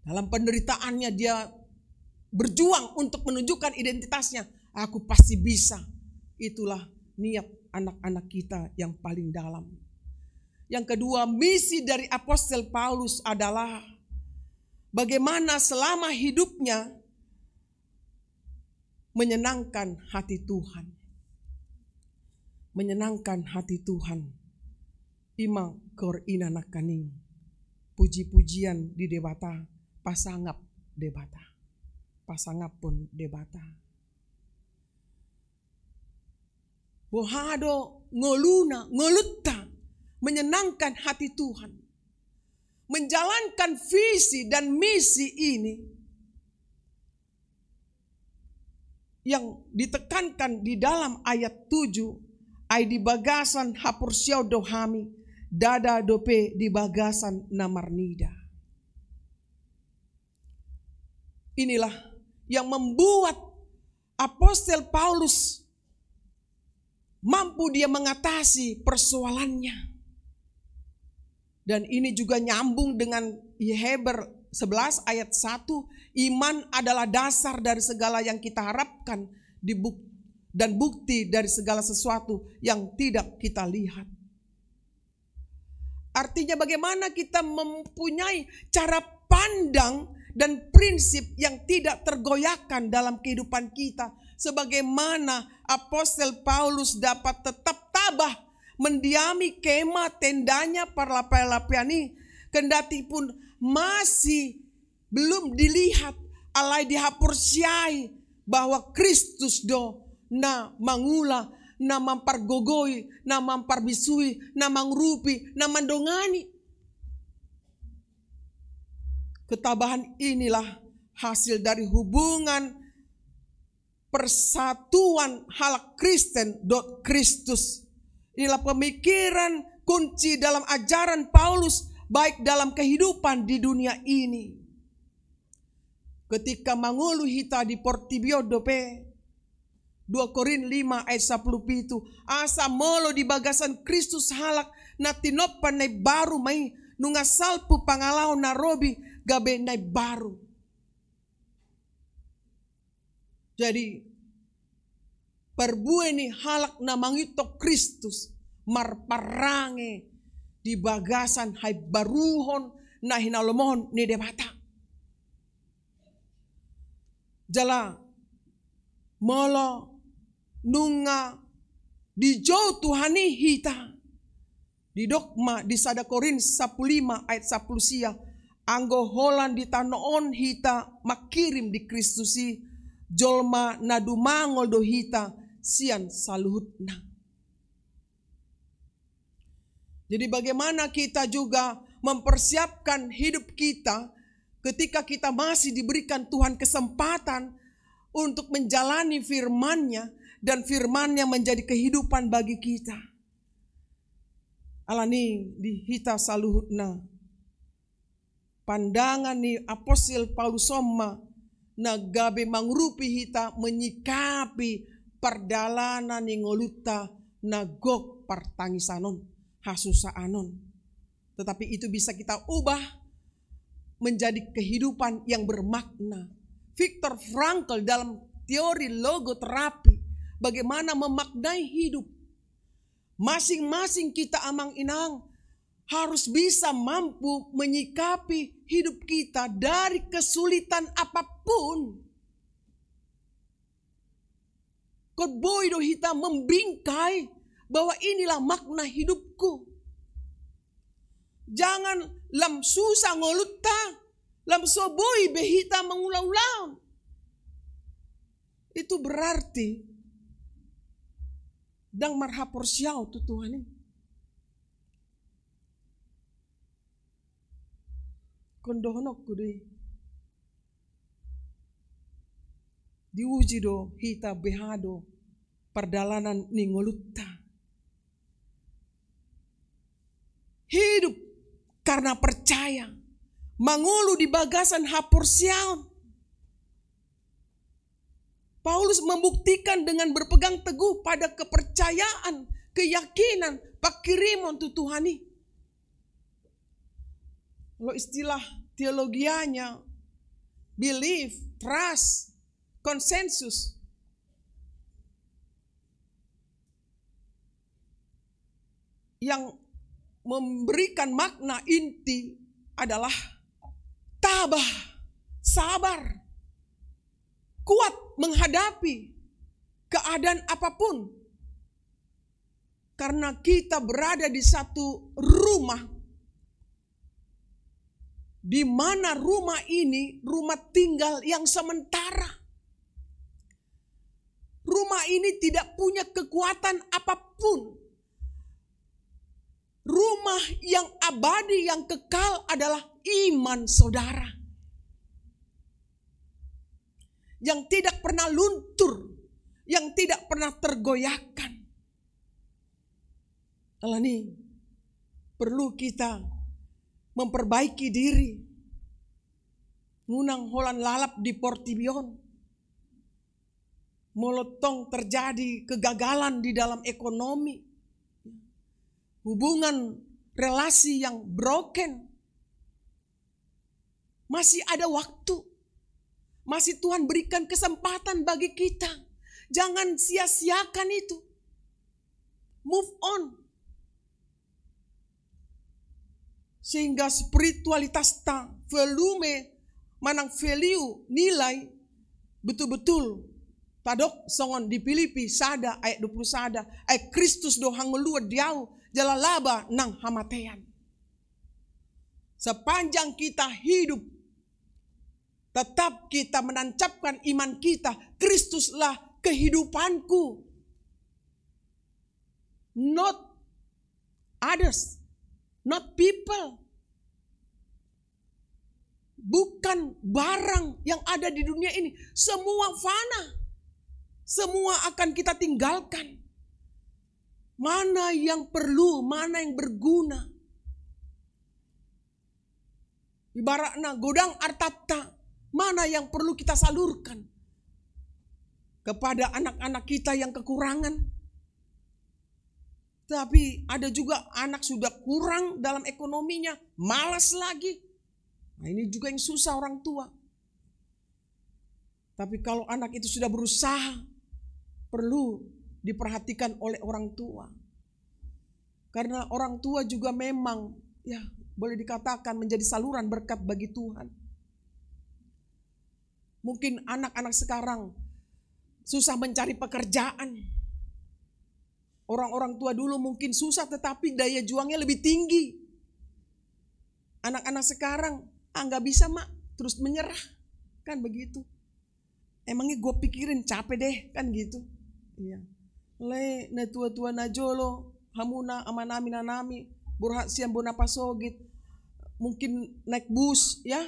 Dalam penderitaannya dia berjuang untuk menunjukkan identitasnya. Aku pasti bisa. Itulah niat anak-anak kita yang paling dalam. Yang kedua, misi dari Apostel Paulus adalah bagaimana selama hidupnya menyenangkan hati Tuhan. Menyenangkan hati Tuhan. Ima kor inanakaning. Puji-pujian di debata, pasangap debata. Pasangapun debata. Bohado ngoluna, ngolutta, menyenangkan hati Tuhan. Menjalankan visi dan misi ini yang ditekankan di dalam ayat 7, ai di bagasan hapursiau dohami, dada dope di bagasan namarnida. Inilah yang membuat Apostel Paulus mampu dia mengatasi persoalannya. Dan ini juga nyambung dengan Hebrew 11 ayat 1. Iman adalah dasar dari segala yang kita harapkan dan bukti dari segala sesuatu yang tidak kita lihat. Artinya bagaimana kita mempunyai cara pandang dan prinsip yang tidak tergoyahkan dalam kehidupan kita. Sebagaimana Apostel Paulus dapat tetap tabah mendiami kemah tendanya parlapai-lapiani. Kendati pun masih belum dilihat alai dihapursiai bahwa Kristus do na mangula na mampargogoi, na mamparbisui, na mangrupi, na mandongani. Ketabahan inilah hasil dari hubungan persatuan halak Kristen dot Kristus. Inilah pemikiran kunci dalam ajaran Paulus baik dalam kehidupan di dunia ini. Ketika mangulu hita di Portibio dope 2 Korin 5 ayat 10 asa molo di bagasan Kristus halak na tinopan na baru may nunga salpu pangalaw na robi gabe na baru. Jadi perbueni halak na mangitok Kristus marparange di bagasan hay baruhon na hinalomon ni debata. Jala molo nunga di jauh Tuhani hita di dogma di 1 Korin 15 ayat 10 sia anggo holan di tanoon hita makirim di Kristusi jolma nadu mangol do hita sian saluhutna. Jadi bagaimana kita juga mempersiapkan hidup kita ketika kita masih diberikan Tuhan kesempatan untuk menjalani firman-Nya dan firman-Nya menjadi kehidupan bagi kita. Alani di hita saluhutna. Pandangan ni Apostel Paulus soma na gabe mangrupi hita menyikapi perdalanan ni ngoluta na gok partangisanon hasusaanon. Tetapi itu bisa kita ubah menjadi kehidupan yang bermakna. Viktor Frankl dalam teori logoterapi bagaimana memaknai hidup. Masing-masing kita amang inang harus bisa mampu menyikapi hidup kita dari kesulitan apapun. Kodboido hita membingkai bahwa inilah makna hidupku. Jangan lam susah ngolutta, lam soboi behita mengulau-ulau. Itu berarti dang marhapor siau tu Tuhan ini. Kondohonok kudui. Diuji do hita behado perdalanan ningolutta. Hidup karena percaya. Mangulu di bagasan hapor siau. Paulus membuktikan dengan berpegang teguh pada kepercayaan, keyakinan, pakirimon tu Tuhani. Kalau istilah teologianya, belief, trust, konsensus. Yang memberikan makna inti adalah tabah, sabar, kuat menghadapi keadaan apapun. Karena kita berada di satu rumah, di mana rumah ini rumah tinggal yang sementara. Rumah ini tidak punya kekuatan apapun. Rumah yang abadi, yang kekal adalah iman saudara. Yang tidak pernah luntur, yang tidak pernah tergoyahkan. Alani, perlu kita memperbaiki diri. Ngunang holan lalap di Portibion. Molotong terjadi kegagalan di dalam ekonomi. Hubungan relasi yang broken. Masih ada waktu. Masih Tuhan berikan kesempatan bagi kita. Jangan sia-siakan itu. Move on. Sehingga spiritualitas ta, volume, manang value, nilai, betul-betul. Tadok songon di Filipi sada ayat 20 sada. Ayat Kristus dohang meluat diau. Jalalaba nang hamatean. Sepanjang kita hidup, tetap kita menancapkan iman kita. Kristuslah kehidupanku. not others, not people. Bukan barang yang ada di dunia ini. Semua fana. Semua akan kita tinggalkan. Mana yang perlu, mana yang berguna. Ibaratnya godang artata, mana yang perlu kita salurkan kepada anak-anak kita yang kekurangan. Tapi ada juga anak sudah kurang dalam ekonominya, malas lagi. Nah, ini juga yang susah orang tua. Tapi kalau anak itu sudah berusaha, perlu diperhatikan oleh orang tua. Karena orang tua juga memang ya boleh dikatakan menjadi saluran berkat bagi Tuhan. Mungkin anak-anak sekarang susah mencari pekerjaan. Orang-orang tua dulu mungkin susah tetapi daya juangnya lebih tinggi. Anak-anak sekarang nggak bisa mak, terus menyerah. Kan begitu. Emangnya gue pikirin capek deh kan gitu. Iya. Le na tua-tua na jolo hamuna amanami nanami burhat siam bona pasogit. Mungkin naik bus ya.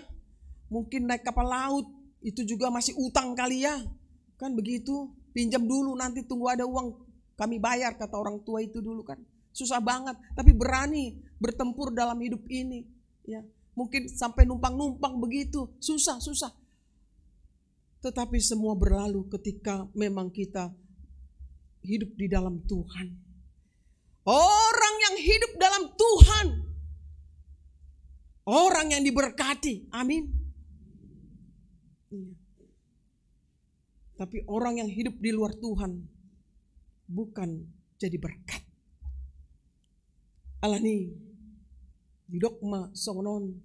Mungkin naik kapal laut. Itu juga masih utang kali ya. Kan begitu. Pinjam dulu nanti tunggu ada uang kami bayar kata orang tua itu dulu kan. Susah banget. Tapi berani bertempur dalam hidup ini. Ya. Mungkin sampai numpang-numpang begitu. Susah. Tetapi semua berlalu ketika memang kita hidup di dalam Tuhan. Orang yang hidup dalam Tuhan, orang yang diberkati. Amin. Tapi orang yang hidup di luar Tuhan bukan jadi berkat. Alani di dogma songonon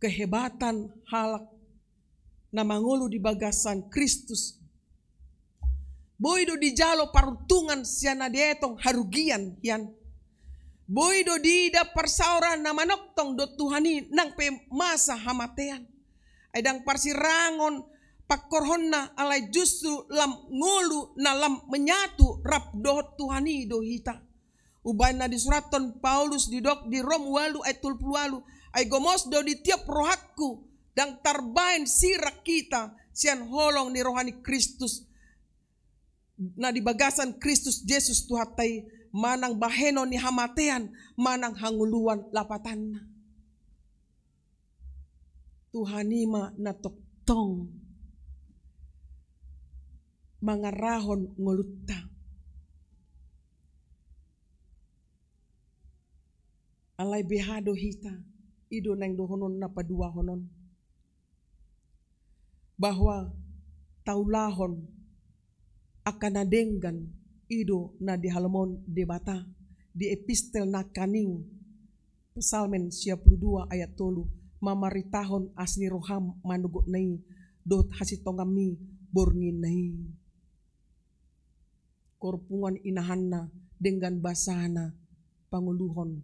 kehebatan halak na mangulu di bagasan Kristus. Boido di jalo parutungan siana dietong harugian yan. Boido di da parsaura na manoktong do Tuhani nang pe masa hamatean. Edang parsirangon pakorhonna alai justru lam ngulu na lam menyatu rap dohot Tuhani dohita. Ubaina di suraton Paulus di Rom walu ayat 30 ay gomos do di tiap rohatku dang tarbain sirak kita sian holong ni rohani Kristus. Na di bagasan Kristus Yesus tuhatai manang baheno ni hamatean manang hanguluan lapatanna. Tuhanima na toktong mangarahon ngolutta. Alai behado hita ido nang dohonon na padua honon. Bahwa taulahon akan nadenggan ido na di halamon debata di epistel na kaning Psalmen 22 ayat 3 mamaritahon asni roham manugot nai dot hasitongami borngin nai korpungan inahanna dengan basana panguluhon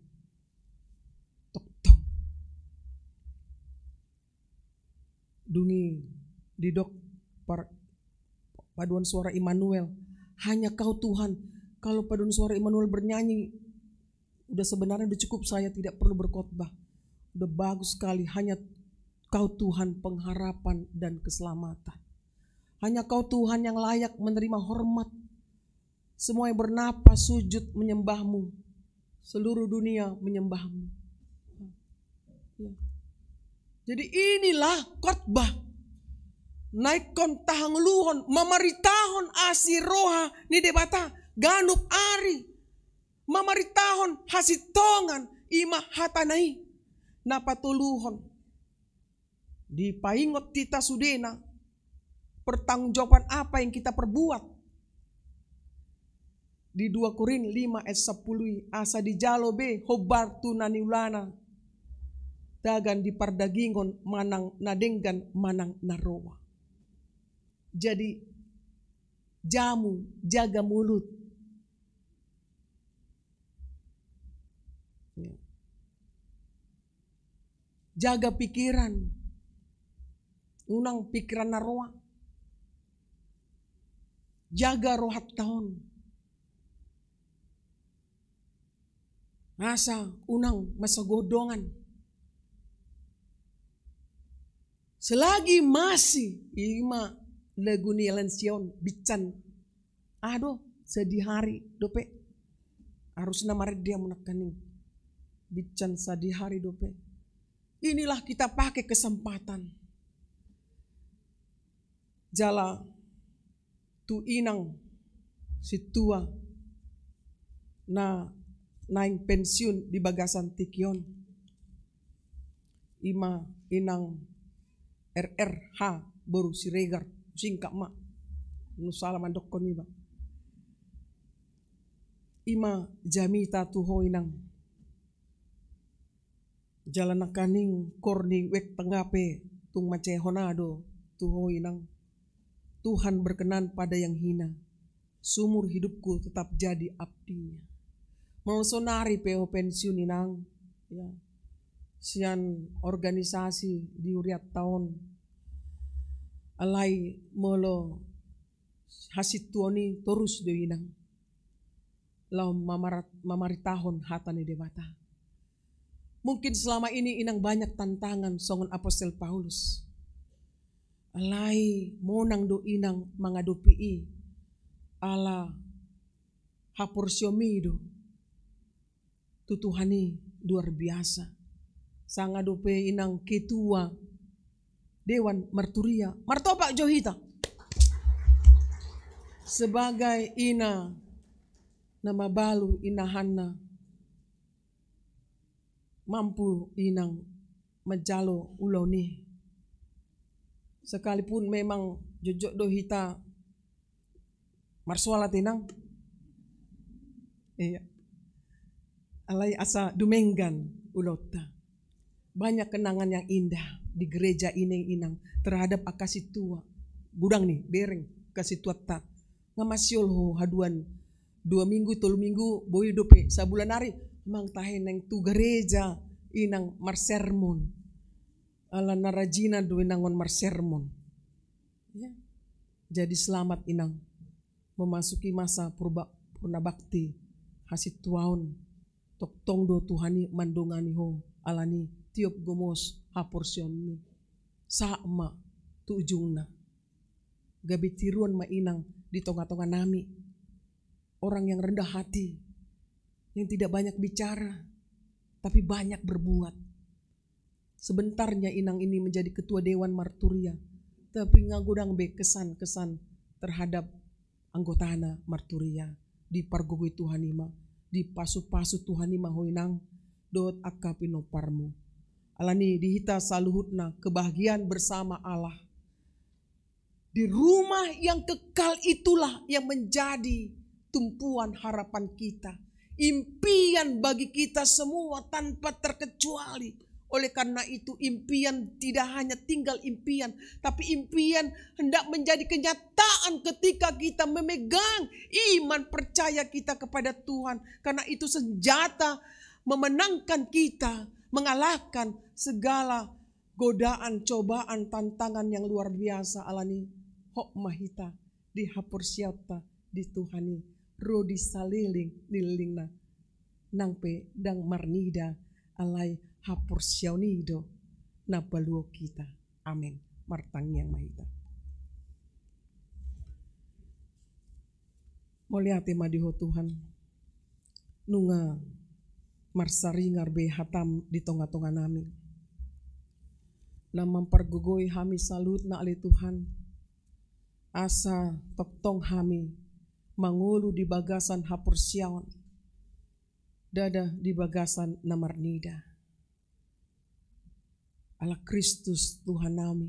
toktong dungi didok paduan suara Immanuel, hanya Kau Tuhan. Kalau paduan suara Immanuel bernyanyi, udah sebenarnya udah cukup, saya tidak perlu berkhotbah. Udah bagus sekali, hanya Kau Tuhan pengharapan dan keselamatan. Hanya Kau Tuhan yang layak menerima hormat. Semua yang bernapas sujud menyembah-Mu. Seluruh dunia menyembah-Mu. Jadi inilah khotbah. Naikon tahang luhon, mamaritahon asiroha ni debata, ganup ari, mamaritahon hasitongan ima hatanai, napatuluhon. Di paingot tita sudena, pertanggungjawaban apa yang kita perbuat. Di 2 Korin 5 ayat 10, asa di jalo be hobar tunaniulana, dagan di pardagingon manang nadenggan manang narowa. Jadi jamu, jaga mulut. Jaga pikiran. Unang pikiran naroa. Jaga rohat tahun. asa unang masagodongan. Selagi masih ima lagu ni Alension bican. Aduh sedih hari dope. Harus namaret dia menekaning. Bican sedih hari dope. Inilah kita pakai kesempatan. Jala tu inang si tua na naing pensiun di bagasan tikion. Ima inang RRH baru si Regar singkat mak nusala mandok koni ba. Ima jamita tuho inang jalan nakaning korni wek tengape tung mace honado tuho inang. Tuhan berkenan pada yang hina, sumur hidupku tetap jadi abdinya. Melsonari PO pensiun inang ya. Sian organisasi di uriat tahun alai molo hasit tuoni terus do inang lau mamari tahun hatane debata. Mungkin selama ini inang banyak tantangan songon Apostel Paulus alai monang do inang mangadopi ala haporsiomi do tutuhani luar biasa. Sangadope inang ketua Dewan Marturia Martopak Johita sebagai ina nama balu inahanna mampu inang majalo ulau ni. Sekalipun memang jojok dohita marsuala tinang iya alai asa dumenggan ulota. Banyak kenangan yang indah di gereja ini inang terhadap akasi tua. Gudang nih bereng kasih tua tak ngamasyol ho haduan 2 minggu 3 minggu boy dope sabulan hari mang tahen neng tu gereja inang marsermon ala narajina do inangon marsermon ya. Jadi selamat inang memasuki masa purna bakti hasit tuaon tok tong do Tuhani mandongani ho alani tiop gomos haporsion mi sama tu ujungna gabi tiruan ma inang di tonga-tonga nami orang yang rendah hati yang tidak banyak bicara tapi banyak berbuat. Sebentarnya inang ini menjadi ketua Dewan Marturia tapi ngagudang be kesan-kesan terhadap anggotana Marturia di pargogoi Tuhanima di pasu-pasu Tuhanima hoinang dot akapino parmu alani dihita saluhutna kebahagiaan bersama Allah. Di rumah yang kekal itulah yang menjadi tumpuan harapan kita. Impian bagi kita semua tanpa terkecuali. Oleh karena itu impian tidak hanya tinggal impian. Tapi impian hendak menjadi kenyataan ketika kita memegang iman percaya kita kepada Tuhan. Karena itu senjata memenangkan kita, mengalahkan segala godaan, cobaan, tantangan yang luar biasa alani hok mahita di hapur siata di Tuhani rodi saliling nilingna nangpe dang marnida alai hapur siaunido na baluo kita. Amin. Martang yang mahita. Moliate madiho Tuhan nunga marsaringar be hatam di tonga-tonga nami. Na mempergugoi hami salut na ali Tuhan. Asa toktong hami mangulu di bagasan hapur siawan. Dada di bagasan namarnida. Ala Kristus Tuhan nami.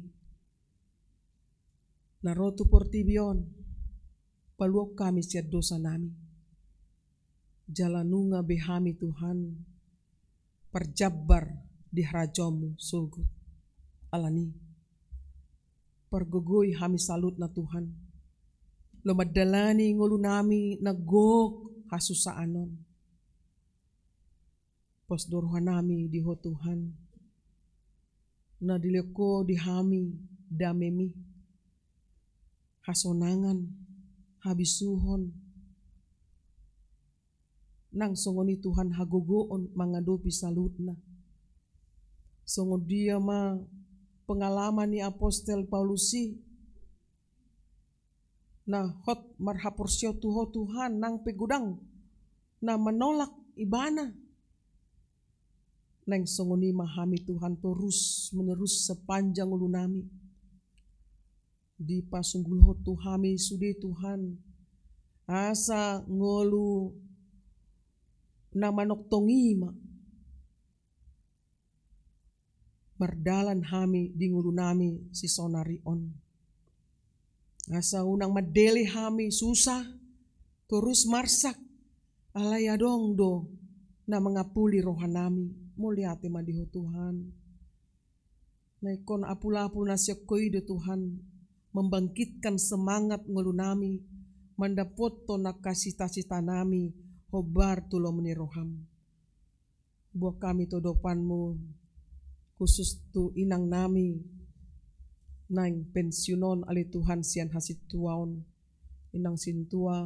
Narotu portibion. Paluok kami siat dosa nami. Jalanunga behami Tuhan perjabar di harajomu sugut alani pergogoi hami salut na Tuhan lo madalani ngulu nami nagok hasusaanon pos dorohan nami diho Tuhan na dileko dihami damemi hasonangan habisuhon nang songoni Tuhan hagogoon mangadopi salutna. Songo dia ma pengalaman ni apostel Paulusi na hot marhaporsyo tuho Tuhan nang pegudang na menolak ibana. Nang songoni mahami Tuhan terus menerus sepanjang ulu nami. Di pasunggulho Tuhami sudi Tuhan asa ngolu na manok tongima mardalan hami di ngulu nami si sonarion. Asa unang madeli hami susah terus marsak alayadong do na mengapuli rohanami. Muliati madiho Tuhan. Naikon apula-apul nasyakoi do Tuhan membangkitkan semangat ngulu nami mandapoto na kasita-cita nami hobar tulo meniroham. Buah kami to dopanmu khusus tu inang nami nang pensiunon ali Tuhan sian hasit tuaon inang sintua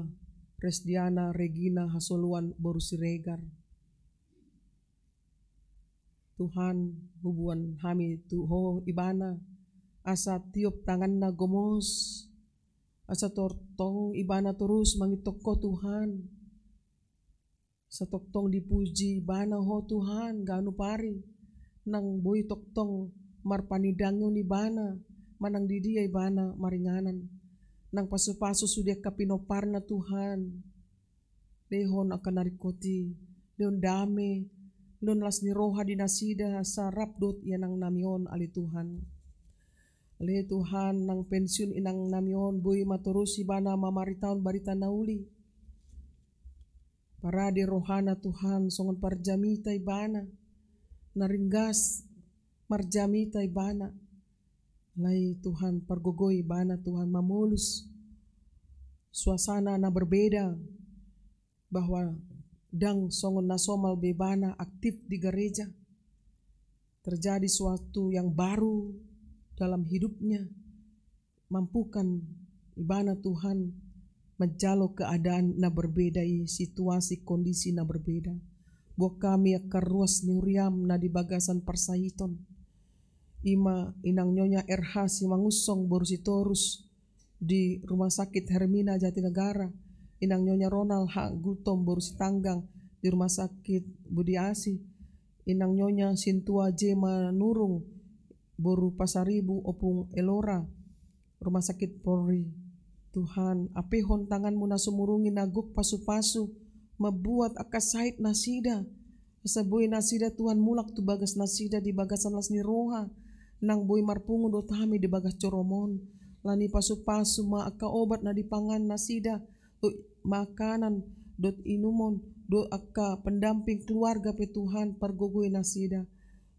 Resdiana Regina Hasoluan Boru Siregar. Tuhan hubuan hami tuho ibana asa tiup tangan na gomos asa tortong ibana terus mangitoko Tuhan sa toktong dipuji ibana ho Tuhan ganu pari nang boy toktong marpanidangyo ni bana manang didia ibana maringanan nang pasu-pasu sudia kapinopar na Tuhan dehon akan narikoti deon dame Lon las ni roha dinasida sa rapdot yanang namion ali Tuhan. Ali Tuhan nang pensiun inang namion boy maturus ibana mamaritaon barita nauli. Para di rohana Tuhan songon parjamita ibana. Naringgas marjamita ibana. Lai Tuhan pargogoy ibana Tuhan mamulus. Suasana na berbeda bahwa dang songon nasomal bebana aktif di gereja. Terjadi suatu yang baru dalam hidupnya. Mampukan ibana Tuhan menjalo keadaan na berbeda, situasi kondisi na berbeda. Buat kami akar ruas niuriam na di bagasan Parsahiton. Ima inang nyonya RH si mangusong borusitorus di Rumah Sakit Hermina Jatinegara. Inang nyonya Ronald H. Gutom Borusi Tanggang di Rumah Sakit Budi Asi. Inang nyonya Sintua J. Manurung Boru Pasaribu Opung Elora Rumah Sakit Polri. Tuhan apehon tanganmu na sumurungi naguk pasu-pasu mabuat akasait nasida. Asaboy nasida Tuhan mulak tu bagas nasida di bagasan las ni roha. Nang boy marpungun do tami di bagas coromon. Lani pasu-pasu ma aka obat na dipangan nasida. Makanan dot inumon do akka pendamping keluarga pe Tuhan pargogoy nasida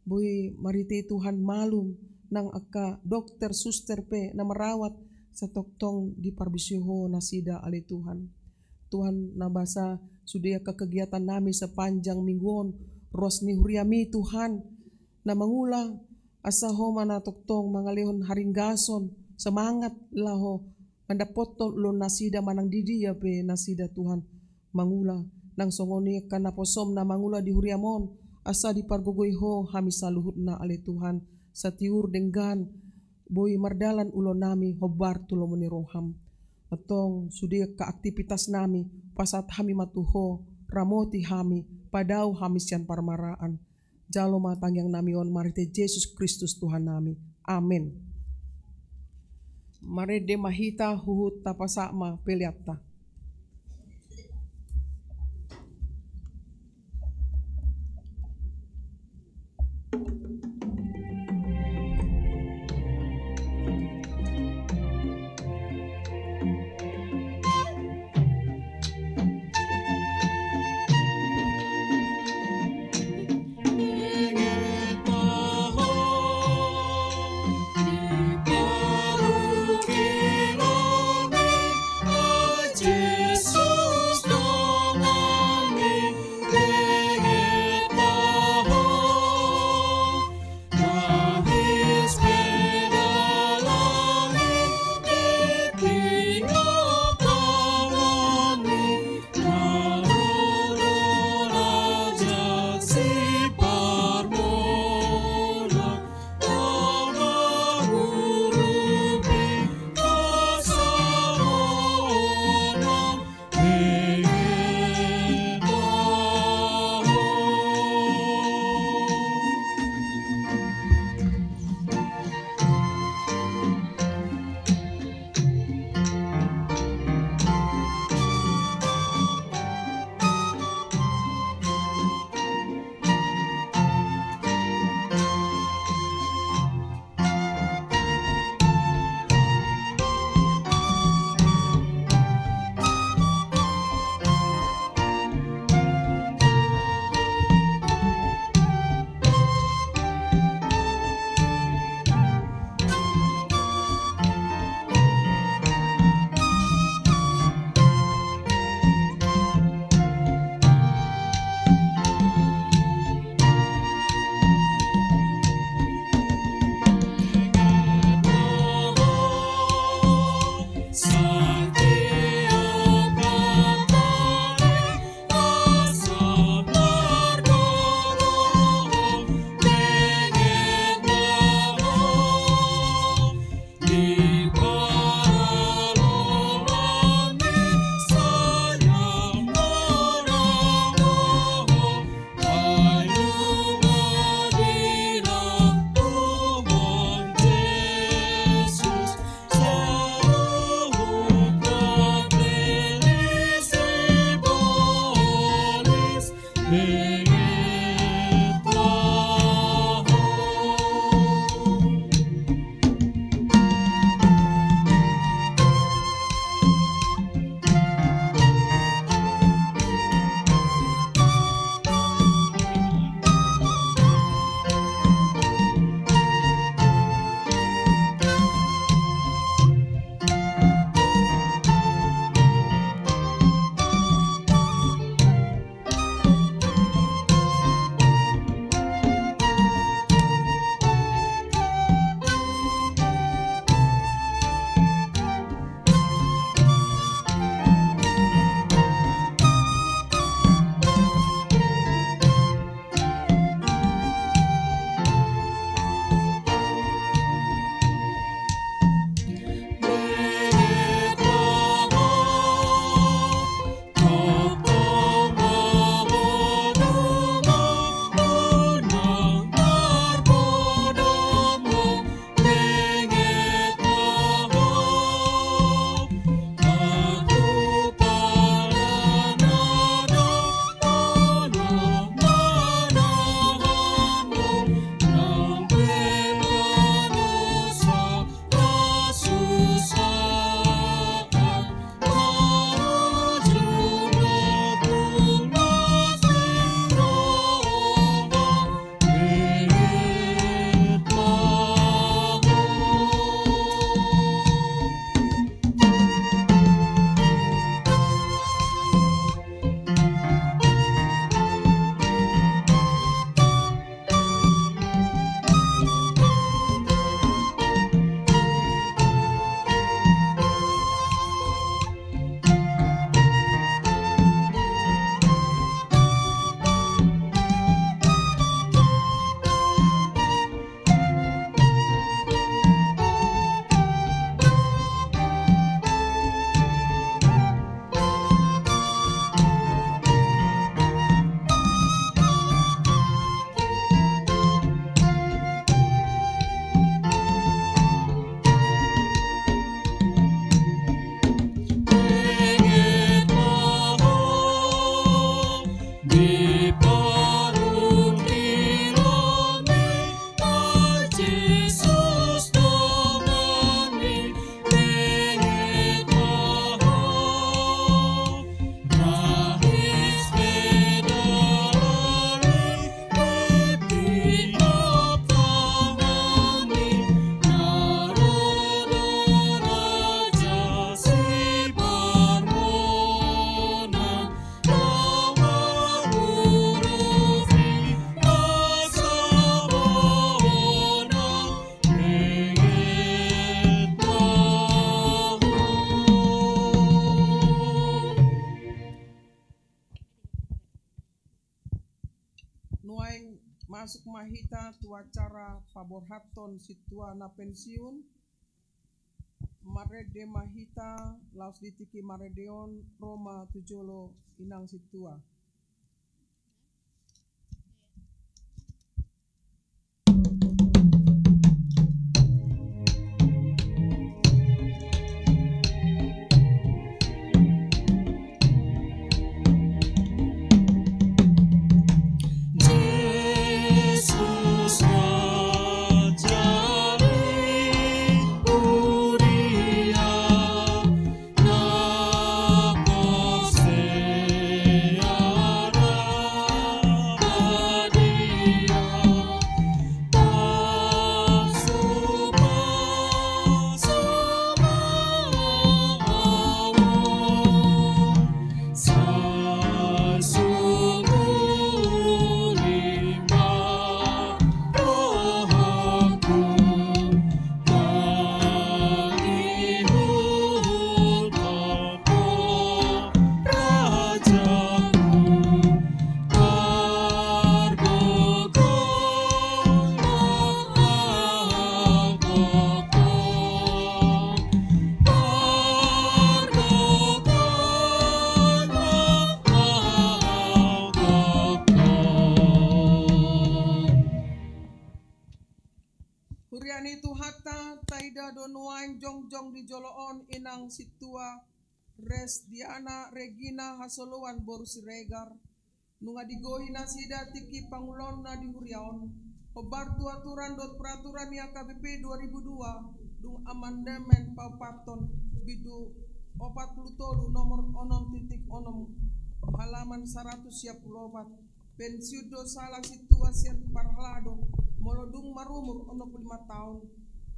boy marite Tuhan malum nang akka dokter suster pe na merawat sa toktong di parbisyoho nasida ali Tuhan. Tuhan nabasa sudia ka kegiatan nami sepanjang mingguon ros ni huriami Tuhan na mangulang asa ho mana toktong mangalihon haringgason semangat laho mandapoto lo nasida manang didi ya pe nasida Tuhan mangula nang songoni kana posom na mangula di huriamon asa di pargogoy ho hami saluhut na ale Tuhan satiur denggan boy mardalan ulo nami hobar tulo meniroham atong sudia ka aktivitas nami pasat hami matuho ramoti hami padau hami sian parmaraan jalo matang yang namion marite Yesus Kristus Tuhan nami amin. Mare de mahita huhut tapasama peliatta. Di paru kirame aja masuk mahita tu acara paborhaton situa na pensiun marede mahita laos ditiki maredeon Roma tujolo inang situa. Huriani tu hatta taida donuain jongjong di joloon inang situa res Diana Regina Hasoloan Boru Siregar nunga digohi nasida tiki pangulon na di huriaon obar tu aturan dot peraturan ya KBP 2002 dung amandemen paupaton bidu 40 nomor 6.6 halaman 100 pensiun do salah situasian parlado molodung marumur 65 tahun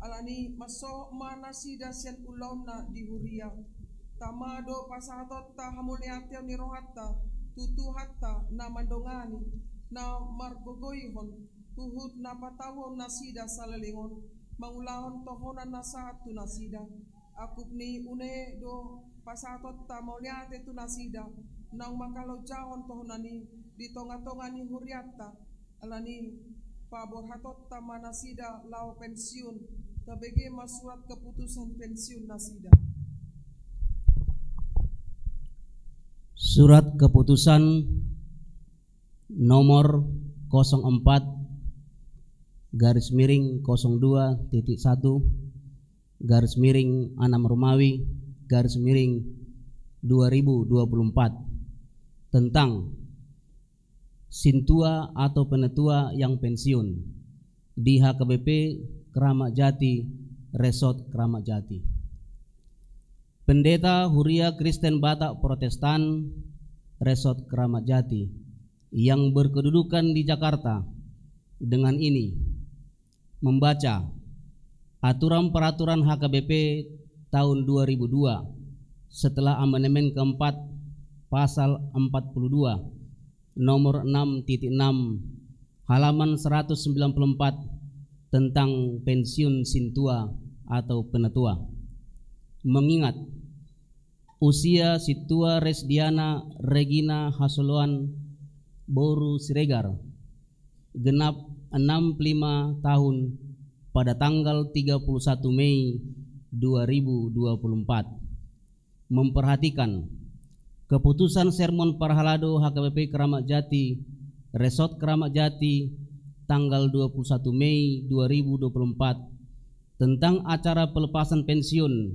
alani maso manasida sian ulauna di huria tamado pasahatot ta hamuliateo ni rohatta tutu hatta na mandongani na margogoihon tuhut na patawon nasida salalingon mangulahon tohonan na satu nasida akup ni une do pasahatot ta mauliate tu nasida nang makalo jahon tohonani di tonga-tonga ni huriatta alani paborhatot ta nasida lau pensiun tabege masurat keputusan pensiun nasida. Surat keputusan nomor 04/02.1/6 Romawi/2024 tentang sintua atau penetua yang pensiun di HKBP Keramat Jati, Resort Keramat Jati. Pendeta Huria Kristen Batak Protestan Resort Keramat Jati yang berkedudukan di Jakarta dengan ini membaca aturan peraturan HKBP tahun 2002 setelah amandemen keempat pasal 42 nomor 6.6 halaman 194 tentang pensiun sintua atau penetua. Mengingat usia situa Res Diana Regina Hasoloan Boru Siregar genap 65 tahun pada tanggal 31 Mei 2024. Memperhatikan keputusan Sermon Parhalado HKBP Keramat Jati, Resort Keramat Jati, tanggal 21 Mei 2024 tentang acara pelepasan pensiun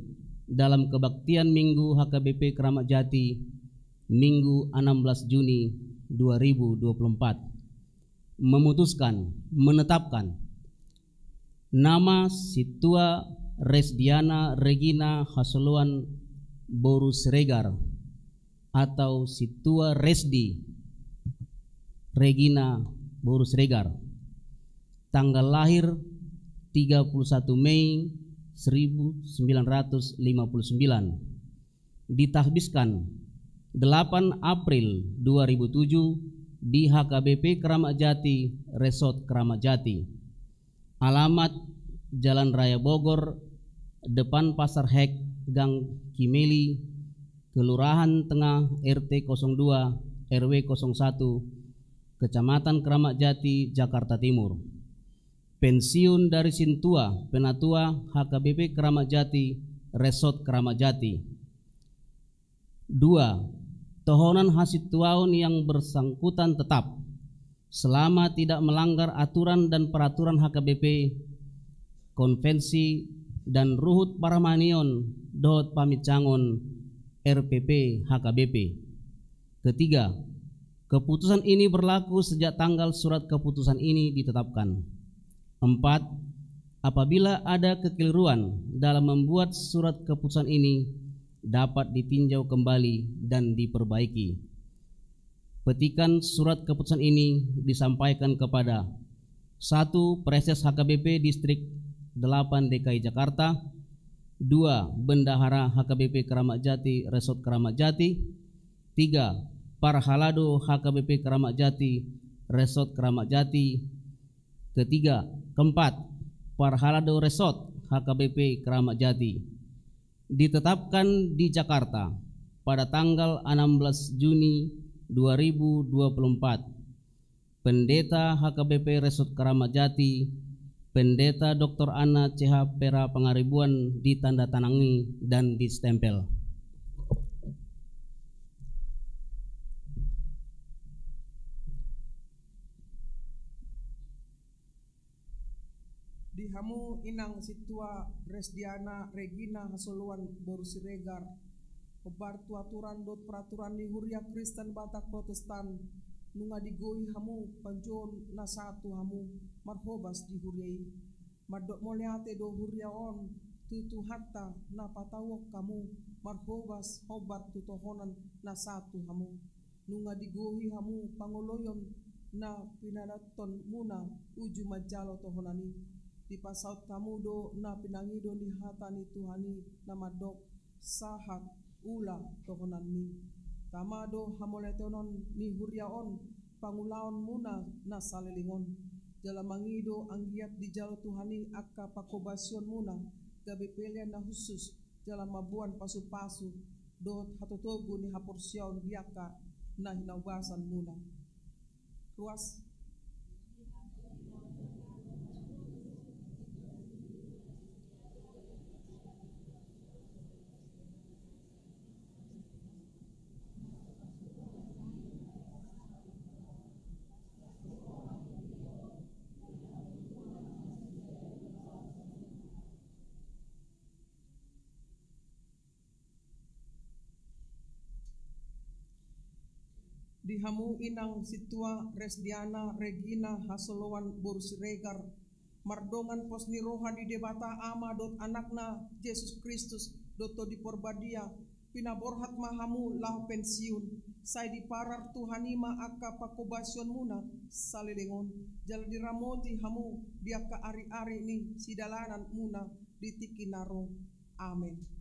dalam kebaktian Minggu HKBP Keramat Jati, Minggu 16 Juni 2024, memutuskan menetapkan nama situa Res Diana Regina Hasoloan Boru Siregar atau situa Resdi Regina Boru Siregar, tanggal lahir 31 Mei 1959, ditahbiskan 8 April 2007 di HKBP Keramat Jati, Resort Keramat Jati. Alamat Jalan Raya Bogor, depan Pasar Hek, Gang Kimeli, Kelurahan Tengah, RT 02, RW 01, Kecamatan Keramat Jati, Jakarta Timur. Pensiun dari Sintua, Penatua HKBP Keramat Jati, Resort Keramat Jati. 2. Tohonan Hasituaun yang bersangkutan tetap selama tidak melanggar aturan dan peraturan HKBP, konvensi dan ruhut paramanion dohot pamicangon RPP HKBP. Ketiga, keputusan ini berlaku sejak tanggal surat keputusan ini ditetapkan. 4. Apabila ada kekeliruan dalam membuat surat keputusan ini, dapat ditinjau kembali dan diperbaiki. Petikan surat keputusan ini disampaikan kepada 1. Preses HKBP Distrik 8 DKI Jakarta, 2. Bendahara HKBP Keramat Jati Resort Keramat Jati, 3. Parhalado HKBP Keramat Jati Resort Keramat Jati, keempat Parhalado Resort HKBP Keramat Jati. Ditetapkan di Jakarta pada tanggal 16 Juni 2024. Pendeta HKBP Resort Keramat Jati, Pendeta Dr. Ana CH Pera Pangaribuan ditandatangangi dan distempel. Dihamu inang Situa Resdiana Regina Hasoluan Boru Siregar Pebartu aturan dot peraturan di Huria Kristen Batak Protestan nunga digoi hamu panjon na satu hamu marhobas di Huriai madok moliate do Huriaon tutu hatta na patawok kamu marhobas hobar tutohonan na satu hamu nunga digoi hamu pangoloyon na pinadaton muna uju majalo tohonani di pasaut kamu do na pinangido ni hatani Tuhani na madok sahat ula tohonani tamado hamoletonon ni huriaon pangulaon muna na salilingon jala mangido anggiat di jalo Tuhani akka pakobasyon muna gabi pelian na khusus jala mabuan pasu-pasu do hatotogu ni haporsyaon biaka na hinawasan muna ruas. Dihamu inang Situa Resdiana Regina Hasolowan Boru Siregar mardongan pos niroha di debata ama dot anakna Yesus Kristus doto di porbadia pinaborhat mahamu lah pensiun sai di parar Tuhanima akka pakobasyon muna salilingon jal diramoti hamu diaka ari-ari ni sidalanan muna ditikinaro amin.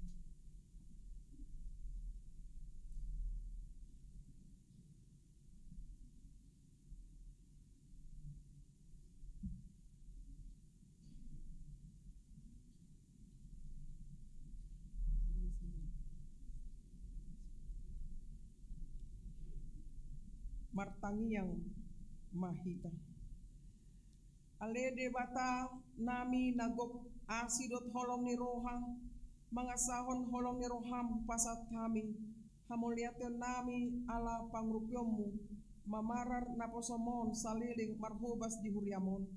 Martangiang mahita ale debata nami nagok asidot holong ni roha mangasahon holong ni roham pasat kami hamuliaton nami ala pangrupyomu mamarar naposomon saliling marhobas di huriamon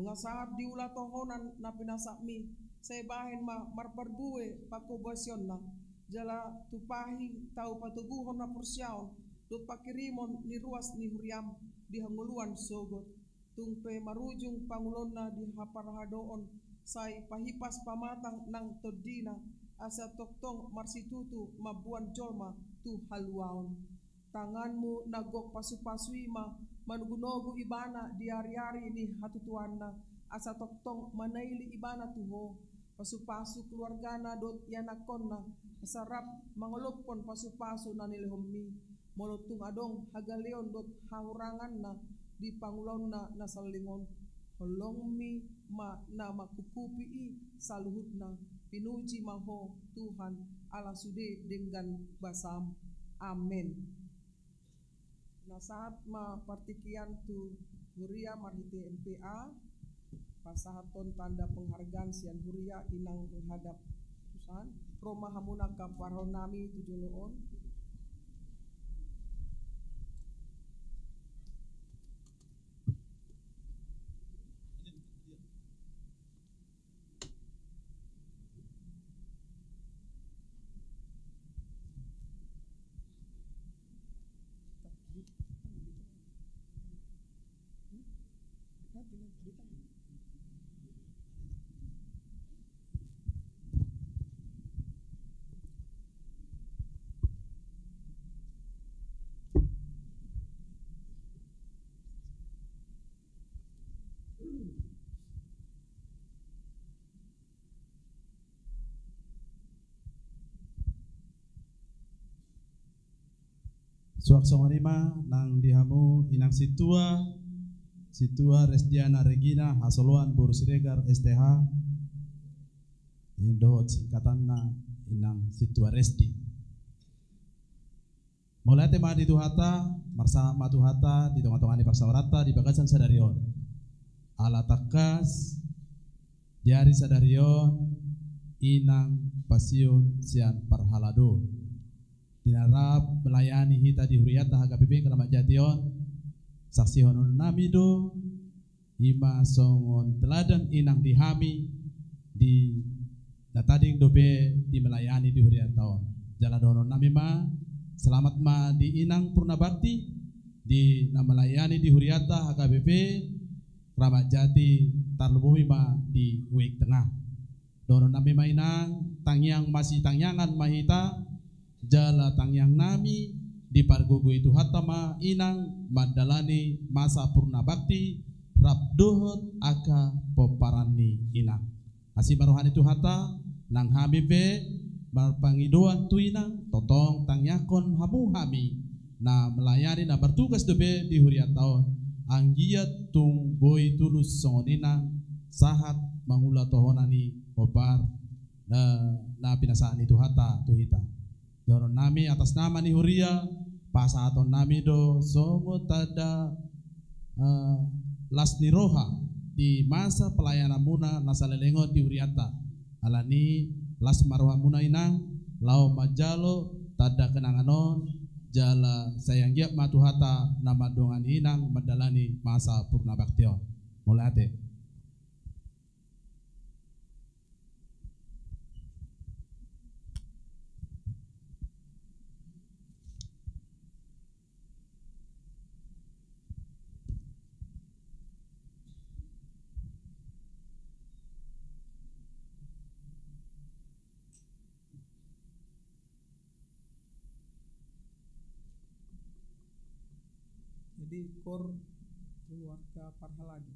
nunga saat diula tohonan na pinasakmi sebahin marparbue pakobasyon na jala tupahi tau patuguhon na persyaon dot pakirimon ni ruas ni huriam di hanguluan sogot tungpe marujung pangulonna di haparhadoon sai pahipas pamatang nang todina asa toktong marsitutu mabuan jolma tu haluaon tanganmu nagok pasu-pasui manugunogu ibana di hari-hari ni hatutuanna asa toktong manaili ibana tuho pasu-pasu keluargana dot yanakonna sarap mangolopon pasu-pasu na nilihommi molotung adong hagaleon dot hangurangan na di pangulon na nasalingon holongmi na makukupi i saluhut na pinuji maho Tuhan ala sude dengan basam amin. Nasahat ma partikian tu Huria marhiti MPA pasahaton tanda penghargaan sian Huria inang menghadap Tuhan Roma hamuna ka paronami tujoloon. Suak songonima nang dihamu inang situa Resdiana Regina Hasoluan Boru Siregar STH Indo singkatanna inang situa Resti. Mulai tema di Tuhata marsa matuhata di tonga-tongani parsawarata di bagasan sadarion. Ala takas diari sadarion inang pasiun sian parhalado. Dinarap melayani hita di Huriata HKBP Keramat Jation saksi honon namido ima songon teladan inang dihami di datading dobe di melayani di Huriata jala donon namima selamat ma di inang Purnabakti di melayani di Huriata HKBP Keramat Jati tarlubumi ma di Wik Tengah donon namima inang tangyang masih tangyangan mahita jala tangyang nami di pargogo itu hatama inang mandalani masa purna bakti rabdohot aka poparani inang asih maruhan itu hata nang habibe marpangidoan tu inang totong tangyakon hamu hami na melayani na bertugas dobe di huriat tahun anggiat tung boy tulus songon inang sahat mangula tohonani popar na pinasaan itu hata tu hita doron nami atas nama ni Huria pasaton nami do songo tada lasni roha di masa pelayanan muna nasalelengo di Huriata alani las marwa muna inang lau majalo tada kenanganon jala sayang giap matuhata nama dongan inang madalani masa purna baktion mulai ate. Jadi kor keluarga Parhaladi.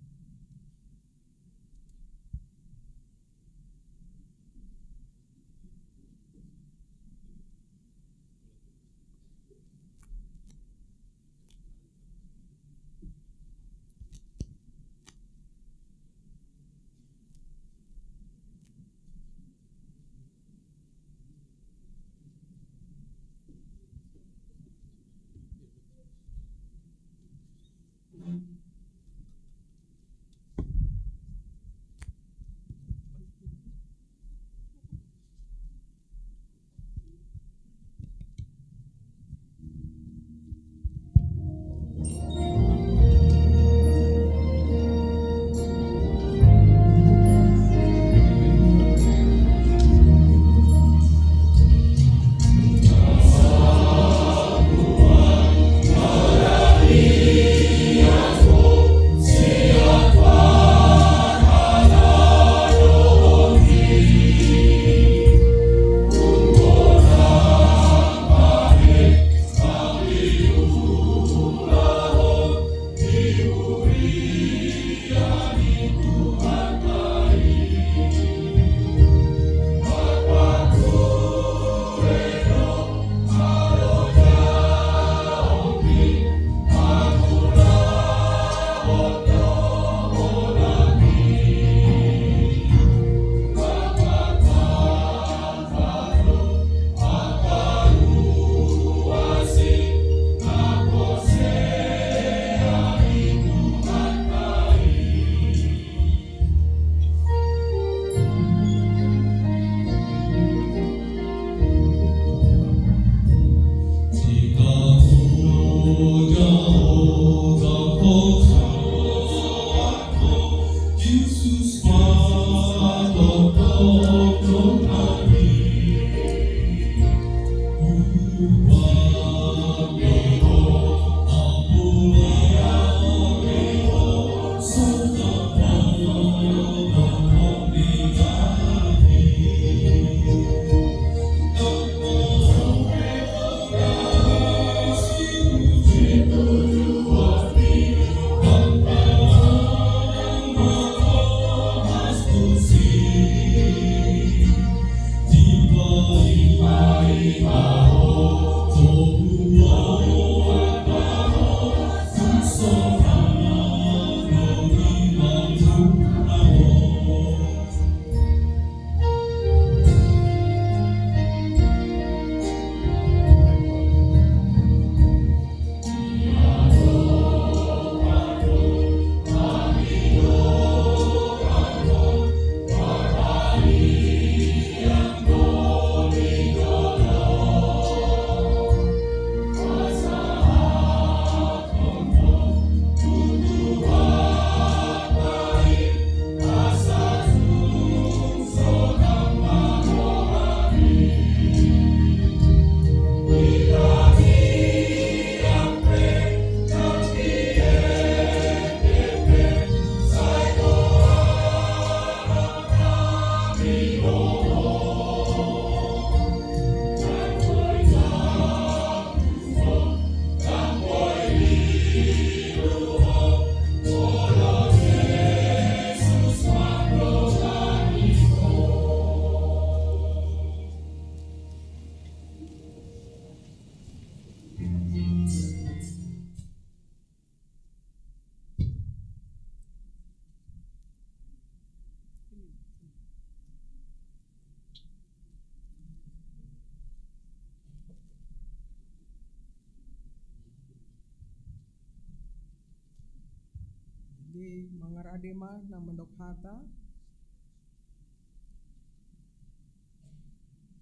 Di mangaradema na mendokhata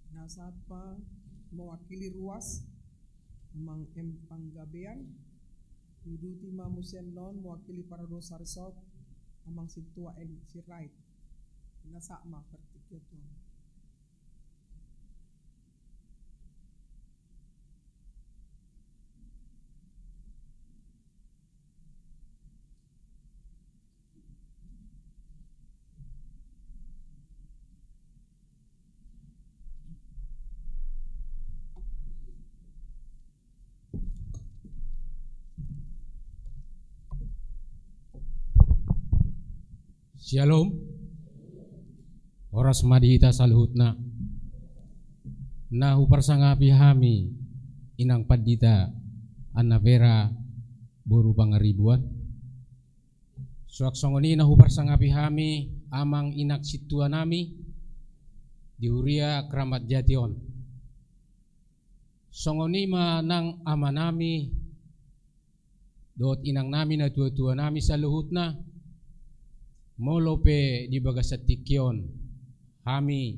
nasatpa mewakili ruas Mang Panggabean Yuduti Mamusen non mewakili para dosa resort Amang Situa Sirait nasakma pertiketun. Shalom. Oras madihita saluhutna. Nahu parsangapi hami inang padita anavera buru pangaribuan. Suak songoni nahu parsangapi hami amang inak situa nami di Huria Kramat Jation. Songoni manang amanami dot inang nami na tua-tua nami saluhutna. Molope di Bagasatikion hami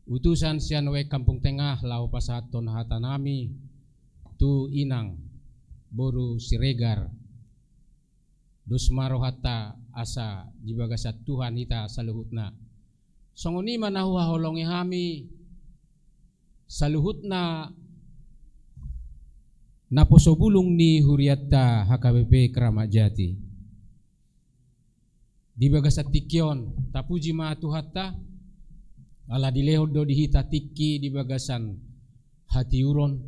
utusan sianwe Kampung Tengah lau pasaton hatanami tu inang boru siregar dusmaro hatta asa di Bagasat Tuhan hita saluhutna. Songoni manahu haholongi hami saluhutna naposobulung ni Huriatta HKBP Kramat Jati. Di Bagasat Tikion tapuji ma tuhatta ala dilehod do dihita tikki di bagasan hati uron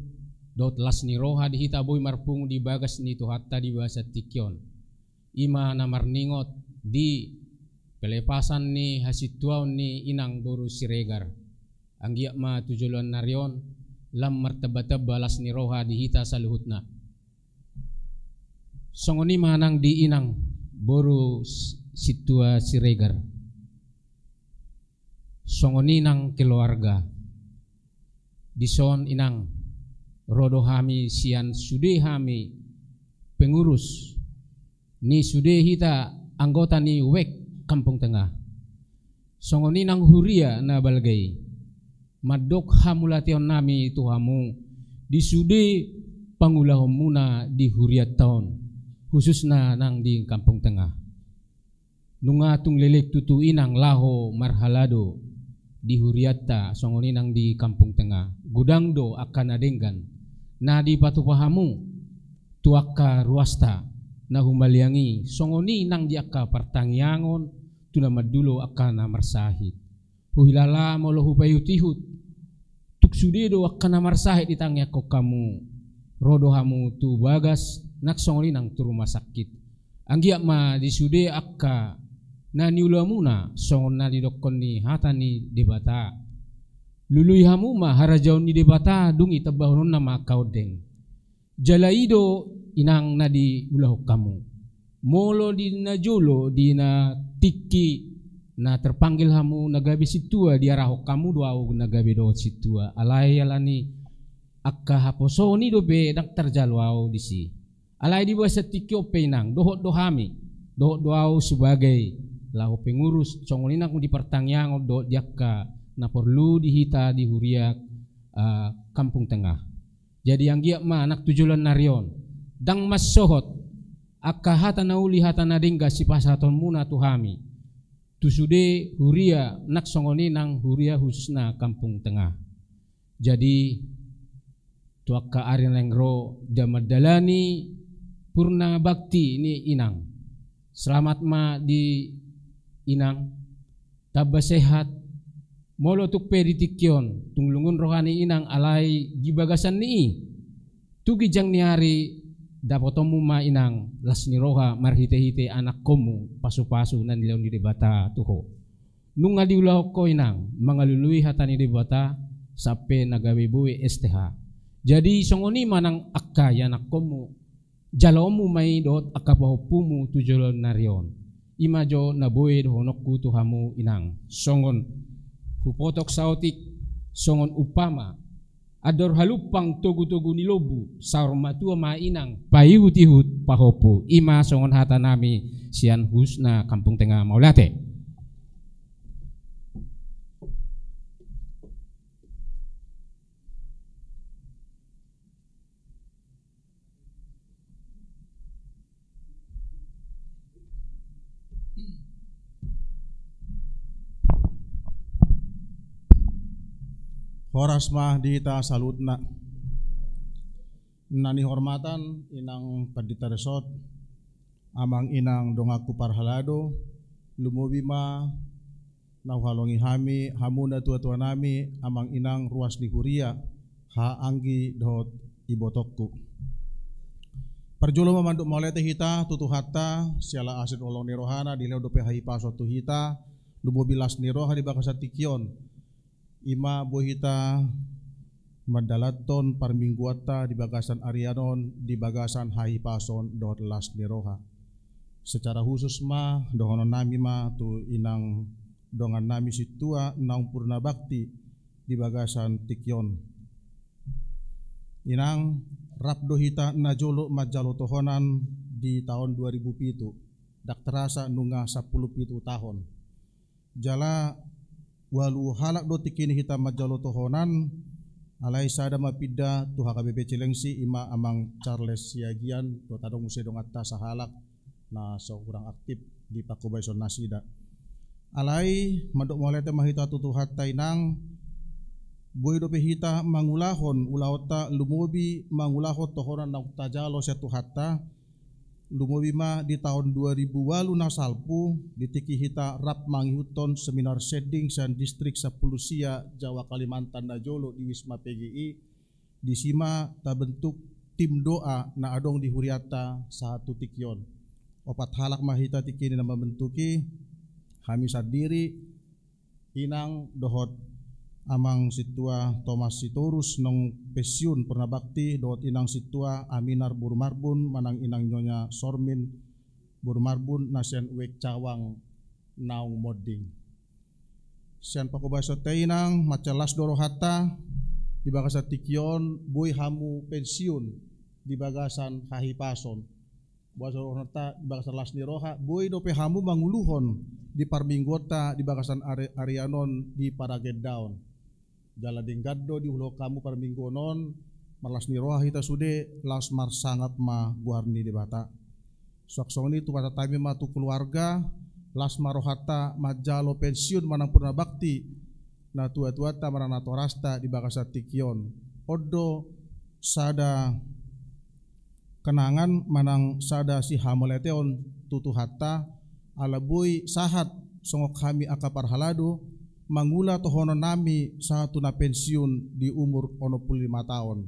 dot lasni roha dihita boy marpung di bagas ni tuhatta di Bagasat Tikion ima namarningot di pelepasan ni hasituaw ni inang boru siregar anggiak ma tujuluan narion lam martaba-taba lasni roha dihita saluhutna. Songoni manang di inang boru situa siregar songoni nang keluarga dison inang rodo hami sian sude hami pengurus ni sude hita anggota ni wek Kampung Tengah songoni nang Huria na balgai madok hamulation nami itu hamu di sude pangulahom muna di Huria Town khususna nang di Kampung Tengah. Nungatung lelek tutu inang laho marhalado di Huriata songoni nang di Kampung Tengah gudang do akan adenggan na di patupahamu tuaka ruasta na humaliangi songoni nang di aka partangyangon tuna madulo akan marsahit huhilala molo hupayutihut tuk sudedo akan marsahit ditangya ko kamu rodohamu tu bagas nak songoni nang tu rumah sakit anggiak ma di sude akka na niulamuna songon na didokon ni hatani debata lului hamu ma harajaun ni debata dungi tabahun nama kaudeng jalaido inang na di ulah kamu molo di na jolo di na tiki na terpanggil hamu nagabe situa di arah kamu doau nagabe do situa alai alani akka haposoni do be dak terjalwau disi alai di bawah setiki openang dohot dohami dohot doau sebagai lahu pengurus songonina ku di pertangyangon do diakka na perlu dihita di Huriak Kampung Tengah. Jadi yang giak ma anak tujulan narion dang mas sohot akka hata nauli hata nadingga si pasaton muna tuhami tusude Huria nak songoni nang Huria Husna Kampung Tengah. Jadi tuakka arin lengro damadalani purna bakti ini inang selamat ma di inang tabba sehat molo tukpe ditikyon tunglungun rohani inang alai gibagasan ni tugi jang niari dapotomu ma inang lasni roha marhite-hite anak komu pasu-pasu nan dilaw ni debata tuho nunga diulah ko inang mangalului hatani debata sape nagawe buwe STH jadi songoni manang akka yanak komu jalomu mai dot akapahopumu tujolon narion imajo naboy honokku tuhamu inang songon hupotok sautik songon upama ador halupang togu-togu nilobu saurma tua ma inang payutihut pahopu ima songon hata nami sian Husna Kampung Tengah maulate. Horas mah dita salutna nani hormatan inang Pandita Resort amang inang dongaku parhalado lumubi ma nauhalongi hami hamuna tua-tua nami amang inang ruas di Huria ha anggi dot ibotokku perjulo mamanduk molete hita tutu hatta siala asid olong nirohana dileo dope hai paso tu hita lumubi las niroha di bakasa tikion ima bohita madalaton parmingguata di bagasan Arianon di bagasan hai pason dot las niroha secara khusus ma dohonon nami ma tu inang dongan nami situa naung purna bakti di bagasan tikyon inang rap dohita najolo majalo tohonan di tahun 2007 dak terasa nunga 10 tahun jala walu halak do tikini hita majalo tohonan alai sada mapida tu HKBP Cilengsi ima amang Charles Siagian do tadong use dong atas sahalak na so kurang aktif di Pakubaison Nasida alai mandok molete mahita tutu hatai nang boy do hita mangulahon ulaota lumubi mangulahot tohonan na tajalo setu hatta lumubi ma di tahun 2008 na salpu ditiki hita rap manghuton seminar seding san distrik Sapulusia Jawa Kalimantan Najolo di Wisma PGI di sima tabentuk tim doa na adong di Huriata satu tikyon opat halak mahita tikini na membentuki kami sadiri inang dohot amang situa Thomas Sitorus nong pensiun pernah bakti dohot inang situa Aminar Burmarbun manang inang nyonya Sormin Burmarbun nasian wek cawang naung moding sian pakubaso teinang macalas dorohata di bagasa tikyon boy hamu pensiun di bagasan hahipason bahasa dorohata di bagasan las niroha boy dope hamu manguluhon di parminggota di bagasan Arianon di Paragedaon jalading gaddo di ulo kamu par minggu non marlas ni roha hita sude las mar sangat ma guarni di bata soksoni tu bata tami ma tu keluarga las marohata majalo pensiun manang purna bakti na tua-tuata marana torasta di bakasa tikion odo sada kenangan manang sada si hamoleteon tutu hatta alabui sahat songok kami akapar halado mangula tohono nami satu na pensiun di umur 25 tahun.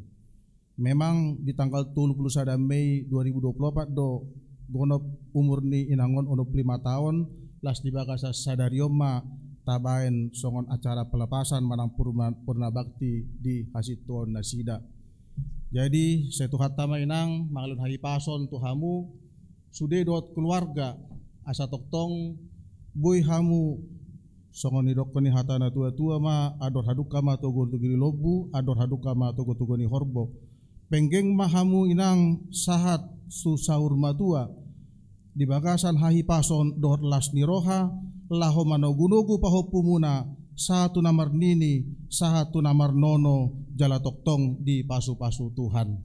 Memang di tanggal 21 Mei 2024 do gonop umur ni inangon 25 tahun las di bakasa sadarioma tabaen songon acara pelepasan manang purna bakti di Hasituon Nasida. Jadi setu hatta mainang mangalun hari pason tuhamu sude dot keluarga asa toktong boy hamu songon ni dokoni hata na tua-tua ma ador haduka ma togo tugiri lobu ador haduka ma togo tugoni horbo penggeng mahamu inang sahat susaur matua di bagasan hahi pason dor las niroha laho manogunugu pahopumuna satu namar nini satu namar nono jala toktong di pasu-pasu Tuhan.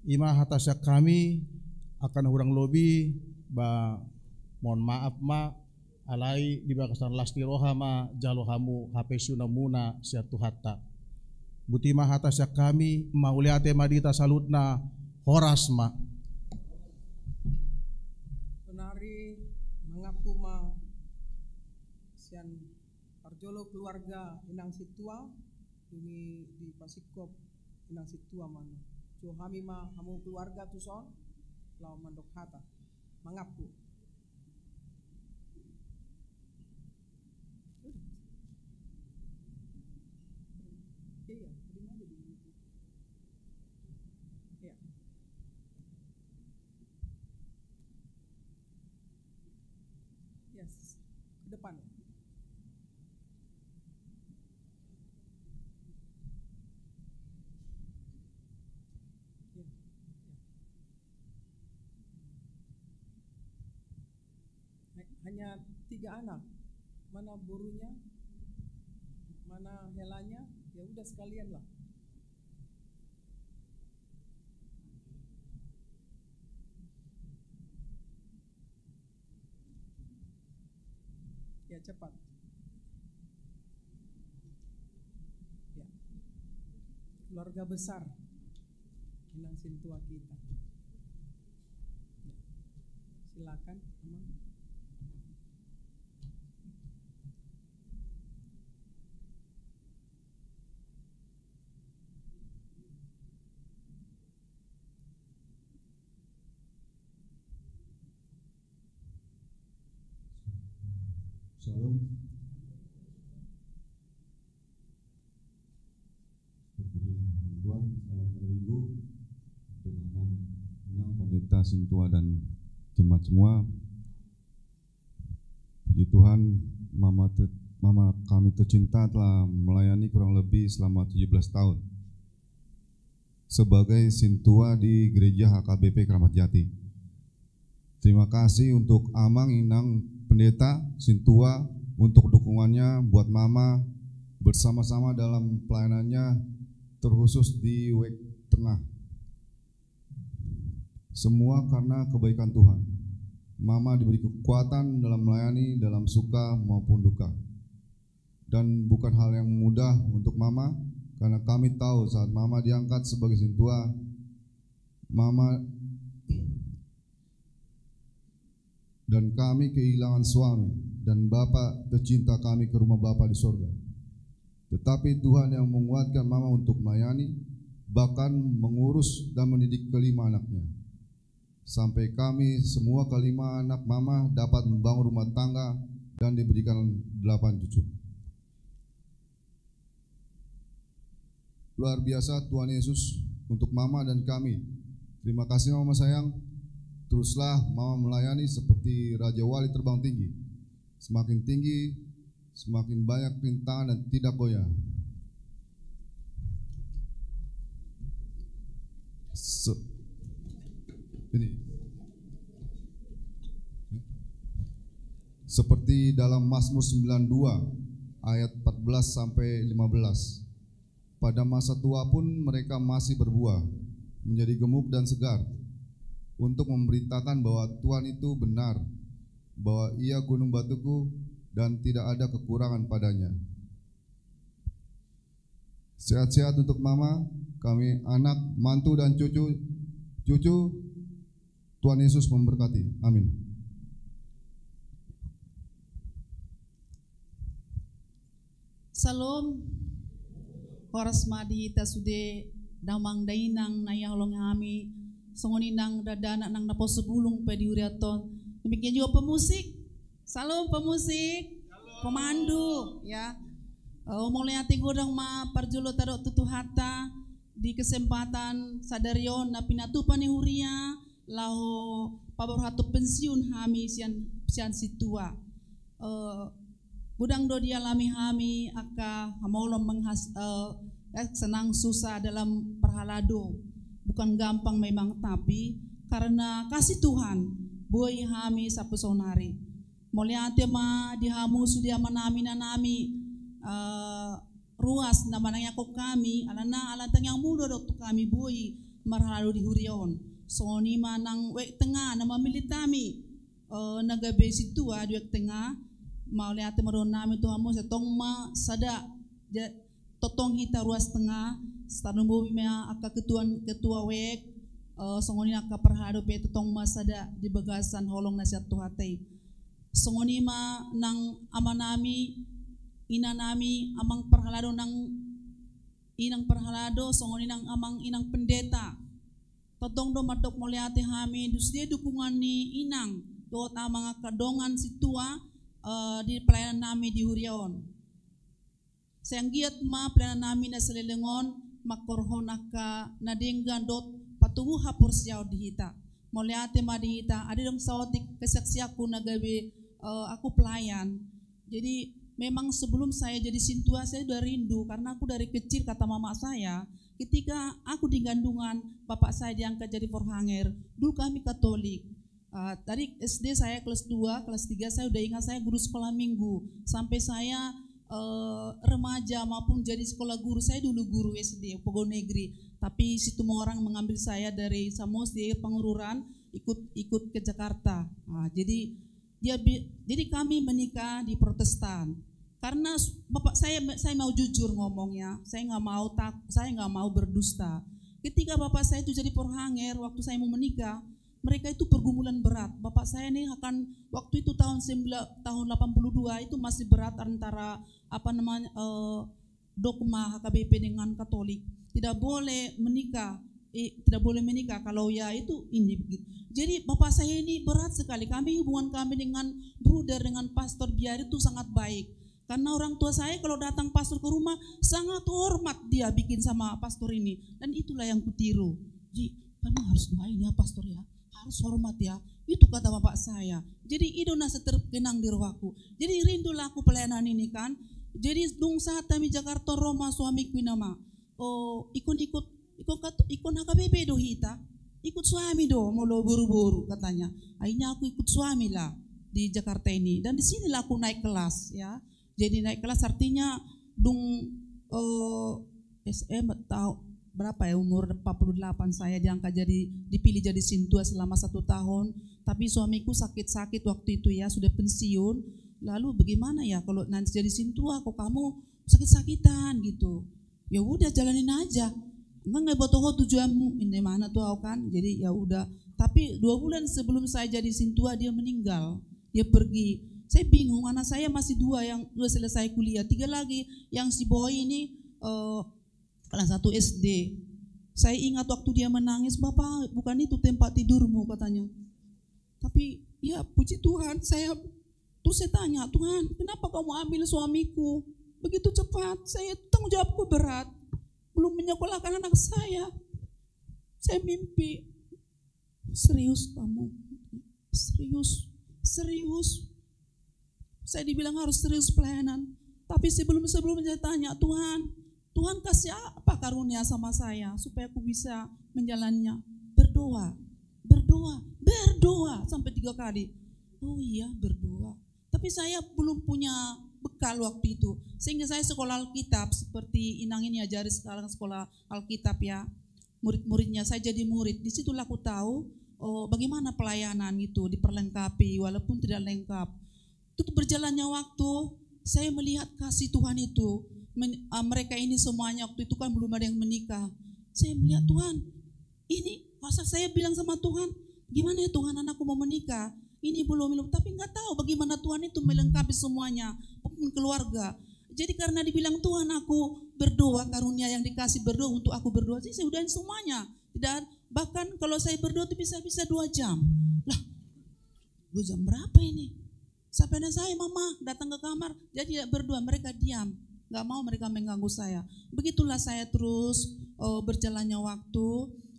Ima hatasya kami akan hurang lobi ba mohon maaf ma alai di bagasan las niroha ma jalo hamu hapesuna muna siatu hatta. Buti ma hatasya kami mauliate madita salutna horas ma. Penari mengaku ma sian parjolo keluarga inang situa dumi di Pasikop inang situa mana. Jo hami ma hamu keluarga tu son lau mandok hata mengaku. Iya, di mana di sini? Iya. Yes, ke depan. Hanya 3 anak. Mana burunya? Mana helanya? Ya udah sekalian lah. Ya cepat. Ya. Keluarga besar inang sintua kita. Ya. Silakan, Amang. Shalom. Berpujilah Tuhan, selamat hari Minggu untuk Amang Inang, Pendeta Sintua dan jemaat semua. Puji Tuhan, Mama kami tercinta telah melayani kurang lebih selama 17 tahun sebagai Sintua di Gereja HKBP Kramat Jati. Terima kasih untuk Amang Inang Pendeta Sintua untuk dukungannya buat Mama bersama-sama dalam pelayanannya terkhusus di WEK Tengah. Semua karena kebaikan Tuhan. Mama diberi kekuatan dalam melayani dalam suka maupun duka. Dan bukan hal yang mudah untuk Mama karena kami tahu saat Mama diangkat sebagai Sintua, Mama dan kami kehilangan suami dan Bapak tercinta kami ke rumah Bapak di sorga. Tetapi Tuhan yang menguatkan Mama untuk melayani, bahkan mengurus dan mendidik kelima anaknya. Sampai kami semua kelima anak Mama dapat membangun rumah tangga dan diberikan 8 cucu. Luar biasa Tuhan Yesus untuk Mama dan kami. Terima kasih Mama sayang. Teruslah Mama melayani seperti Raja Wali terbang tinggi. Semakin tinggi, semakin banyak rintangan dan tidak goyah. Seperti dalam Mazmur 92 ayat 14 sampai 15. Pada masa tua pun mereka masih berbuah, menjadi gemuk dan segar, untuk memberitakan bahwa Tuhan itu benar, bahwa Ia gunung batuku dan tidak ada kekurangan padanya. Sehat-sehat untuk mama, kami anak, mantu dan cucu. Tuhan Yesus memberkati. Amin. Salam. Horas madi ita sude damang dainang na yahlong kami. Songoninang dadana nang napo sebulung pedi uriaton. Demikian juga pemusik. Salam pemusik. Pemandu ya. Mulai hati godang ma parjulo tarok tutu hata di kesempatan sadarion na pinatupan ni huria laho pabor hatu pensiun kami sian situa. Gudang do dialami kami aka hamolom senang susah dalam perhalado. Bukan gampang memang, tapi karena kasih Tuhan boy kami sapesonari. Moliate ma dihamu sudia manami nanami ruas na mananya ko kami alana alantang yang mudo doktu kami boy marhalado di hurion. So ni manang wek tengah na mamilitami nagabe situa di wek tengah mauliate maron nami tuhamu setong ma sada totong hita ruas tengah stanu bobi mea aka ketua wek songoni aka perhado pe totong ma sada di bagasan holong nasihat tuhatei songoni ma nang amanami ina nami amang perhalado nang inang perhalado songoni nang amang inang pendeta totong do matok moliate kami dusde dukungan ni inang do amang kadongan situa di pelayanan nami di Hurion. Sayang giat ma pelayanan nami na selelengon makorhon aka nadinggan dot patuhu hapur siyaw di hita. Moliate ma di hita ada dong sawatik kesaksiaku nagabe aku pelayan. Jadi memang sebelum saya jadi sintua saya udah rindu karena aku dari kecil kata mama saya ketika aku di gandungan bapak saya diangkat jadi forhanger. Dulu kami Katolik. Tadi SD saya kelas 2, kelas 3 saya udah ingat saya guru sekolah minggu. Sampai saya remaja maupun jadi sekolah guru, saya dulu guru SD, Pogo Negeri. Tapi situ orang mengambil saya dari Samos di Pengururan, ikut ke Jakarta. Jadi kami menikah di Protestan. Karena bapak saya mau jujur ngomongnya, saya nggak mau berdusta. Ketika bapak saya itu jadi forhanger, waktu saya mau menikah, mereka itu pergumulan berat. Bapak saya ini akan waktu itu tahun 82 itu masih berat antara dogma HKBP dengan Katolik. Tidak boleh menikah kalau ya itu ini begitu. Jadi bapak saya ini berat sekali. Hubungan kami dengan bruder dengan pastor biar itu sangat baik. Karena orang tua saya kalau datang pastor ke rumah sangat hormat dia bikin sama pastor ini. Dan itulah yang kutiru. Jadi kamu harus doain ya pastor ya. Harus hormat ya, itu kata bapak saya. Jadi itu nasa terkenang di rohaku. Jadi rindulah aku pelayanan ini kan. Jadi dung saat kami Jakarta Roma suamiku nama. Ikon HKBP do hita. Ikut suami do mau lo buru-buru katanya. Akhirnya aku ikut suami lah di Jakarta ini. Dan di sinilah aku naik kelas ya. Jadi naik kelas artinya dung SM tahu berapa ya umur 48 saya diangkat dipilih jadi sintua selama 1 tahun. Tapi suamiku sakit-sakit waktu itu ya sudah pensiun. Lalu bagaimana ya kalau nanti jadi sintua kok kamu sakit-sakitan gitu. Ya udah jalanin aja. Enggak botoho tujuanmu ini mana tuh kan. Jadi ya udah. Tapi 2 bulan sebelum saya jadi sintua dia meninggal. Dia pergi. Saya bingung anak saya masih 2 yang udah selesai kuliah. 3 lagi yang si boy ini kelas 1 SD. Saya ingat waktu dia menangis, Bapak bukan itu tempat tidurmu katanya. Tapi ya puji Tuhan saya tanya, Tuhan kenapa kamu ambil suamiku begitu cepat? Saya tanggung jawabku berat. Belum menyekolahkan anak saya. Saya mimpi. Serius kamu? Serius. Saya dibilang harus serius pelayanan. Tapi sebelum saya tanya, Tuhan kasih apa karunia sama saya supaya aku bisa menjalannya. Berdoa sampai 3 kali. Oh iya berdoa. Tapi saya belum punya bekal waktu itu. Sehingga saya sekolah Alkitab seperti Inang ini ajari sekarang sekolah Alkitab ya. Murid-muridnya saya jadi murid. Di situlah aku tahu bagaimana pelayanan itu diperlengkapi walaupun tidak lengkap. Itu berjalannya waktu saya melihat kasih Tuhan itu. mereka ini semuanya waktu itu kan belum ada yang menikah. Saya melihat Tuhan, ini masa saya bilang sama Tuhan, gimana ya Tuhan anakku mau menikah? Ini belum, tapi nggak tahu bagaimana Tuhan itu melengkapi semuanya, pun keluarga. Jadi karena dibilang Tuhan aku berdoa, karunia yang dikasih berdoa untuk aku berdoa, saya udahin semuanya. Dan bahkan kalau saya berdoa itu bisa 2 jam. Lah, 2 jam berapa ini? Sampai ada saya, mama datang ke kamar, jadi tidak berdoa, mereka diam. Gak mau mereka mengganggu saya. Begitulah saya terus berjalannya waktu.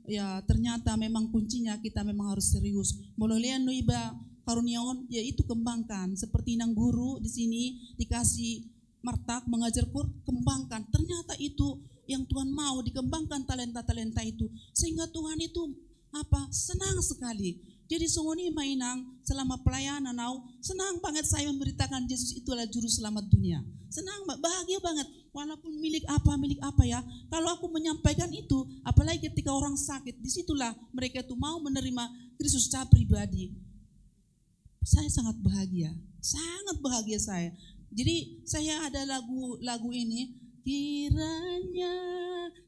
Ya ternyata memang kuncinya kita memang harus serius. Mulai iba karuniaon, yaitu kembangkan. Seperti nang guru di sini dikasih martak mengajar Quran, kembangkan. Ternyata itu yang Tuhan mau, dikembangkan talenta-talenta itu. Sehingga Tuhan itu senang sekali. Jadi songoni mainang selama pelayanan senang banget saya memberitakan Yesus itu adalah juru selamat dunia. Senang, bahagia banget. Walaupun milik apa ya. Kalau aku menyampaikan itu, apalagi ketika orang sakit, disitulah mereka itu mau menerima Kristus secara pribadi. Saya sangat bahagia saya. Jadi saya ada lagu ini, kiranya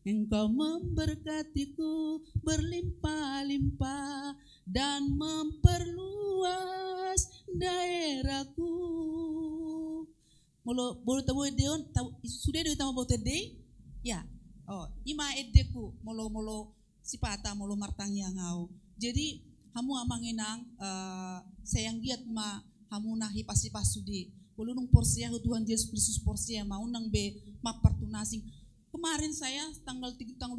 Engkau memberkatiku berlimpah-limpah dan memperluas daerahku. Bolo tabo deon sudah do tamo bote de ya. Ima edeku molo sipata molo martang yang ngau. Jadi hamu amanginang sayang giat ma hamu nahi pasipas sudi. Ulunung porsia Tuhan Yesus Kristus porsia maunang be mapartunasing. Kemarin saya tanggal 29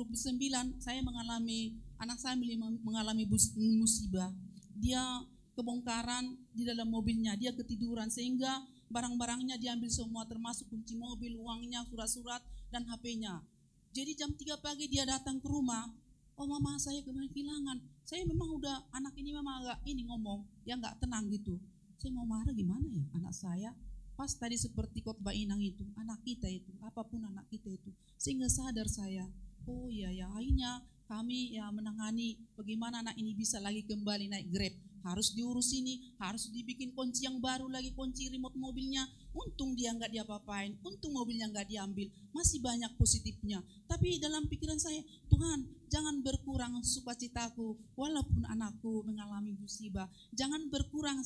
saya mengalami, anak saya mengalami musibah. Dia kebongkaran di dalam mobilnya, dia ketiduran sehingga barang-barangnya diambil semua termasuk kunci mobil, uangnya, surat-surat dan HP-nya. Jadi jam 3 pagi dia datang ke rumah. Oh mama saya kemarin kehilangan. Saya memang udah anak ini memang agak ngomong, ya nggak tenang gitu. Saya mau marah gimana ya anak saya? Pas tadi seperti khotbah Inang itu, anak kita itu, apapun anak kita itu. Sehingga sadar saya, oh iya ya akhirnya kami ya menangani bagaimana anak ini bisa lagi kembali naik Grab. Harus diurus ini, harus dibikin kunci yang baru lagi, kunci remote mobilnya. Untung dia nggak diapa-apain, untung mobilnya nggak diambil. Masih banyak positifnya. Tapi dalam pikiran saya, Tuhan jangan berkurang sukacitaku walaupun anakku mengalami musibah. Jangan berkurang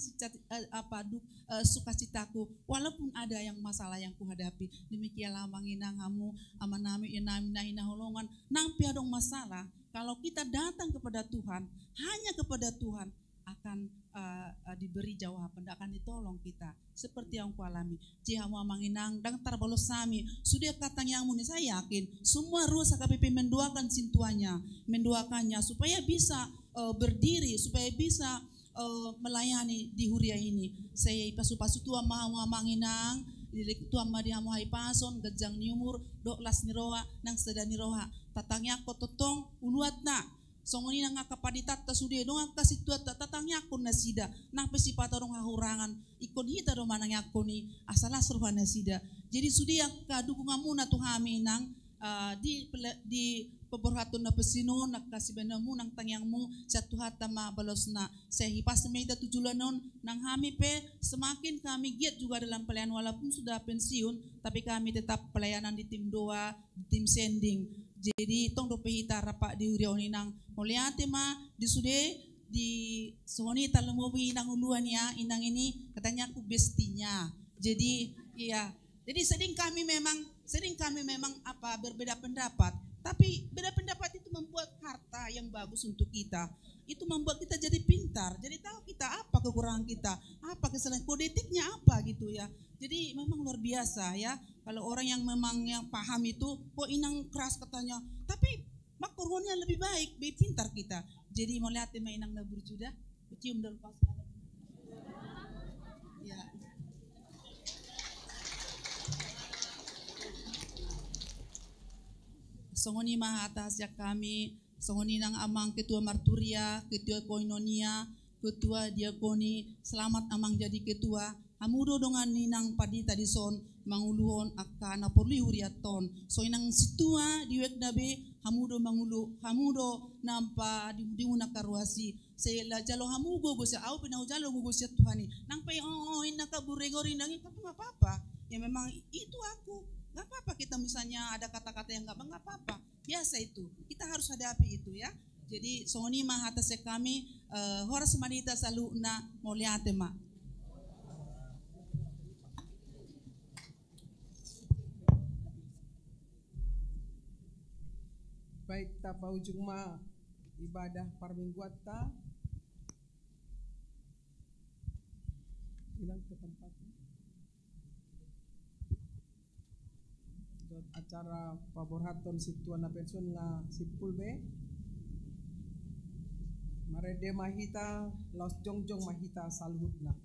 sukacitaku walaupun ada yang masalah yang kuhadapi. Demikianlah manginang hamu amanami inamina holongan nang piadong masalah. Kalau kita datang kepada Tuhan, hanya kepada Tuhan akan diberi jawaban, akan ditolong kita seperti yang kualami. Jihamu manginang dan tarbalos sami sudah katang yang muni, saya yakin semua ruas KPP mendoakan mendoakannya supaya bisa berdiri, supaya bisa melayani di Huria ini. Saya pasu tua mau manginang Dilik tua madihamu hai pason gajang niumur doklas niroha nang sedani niroha tatangnya kototong uluat na songoni nang akapaditat ta sude dong akasih tua tatangnya akon nasida nang pesipata dong hahurangan ikon hita dong manang akoni asala seruha nasida. Jadi sudi yang kadukungamu na tuhami nang di peborhatun na pesino nakasih benamu nang tangyangmu satu hatama balosna sehipas semeda tujulanon nang hami pe semakin kami giat juga dalam pelayanan walaupun sudah pensiun tapi kami tetap pelayanan di tim doa di tim sending. Jadi tong do pehita rapak di Huriaoni nang moliate ma di sude di soni talamobi nang uluan ya inang ini katanya aku bestinya. Jadi iya. Jadi sering kami memang berbeda pendapat, tapi beda pendapat itu membuat harta yang bagus untuk kita. Itu membuat kita jadi pintar, jadi tahu kita apa kekurangan kita, apa kesalahan kodetiknya apa gitu ya. Jadi memang luar biasa ya. Kalau orang yang memang yang paham itu, kok inang keras katanya, tapi makornya lebih baik, lebih pintar kita. Jadi mau lihat tema inang nabur juga, cium dulu pas. Ya. Songoni mahatas ya kami, songoni nang amang ketua marturia, ketua koinonia, ketua diakoni, selamat amang jadi ketua. Hamudo dongan ninang padita di son manguluhon akana porli huriaton. So inang situa diwek nabe hamudo mangulu, hamudo nampa di unakaruasi. Sela jalo hamugo gosya au pinau jalo gosya Tuhani. Nang pe inaka buregori nang itu apa-apa. Ya memang itu aku. Nggak apa-apa kita misalnya ada kata-kata yang nggak apa-apa. Biasa itu. Kita harus hadapi itu ya. Jadi songoni mah atas kami horas manita saluna moliate ma. Baik, tapa ujung ma ibadah parmingguat ta bilang ke tempat acara paborhaton situana pensiun nga sipul be marede mahita laos jongjong mahita saluhutna.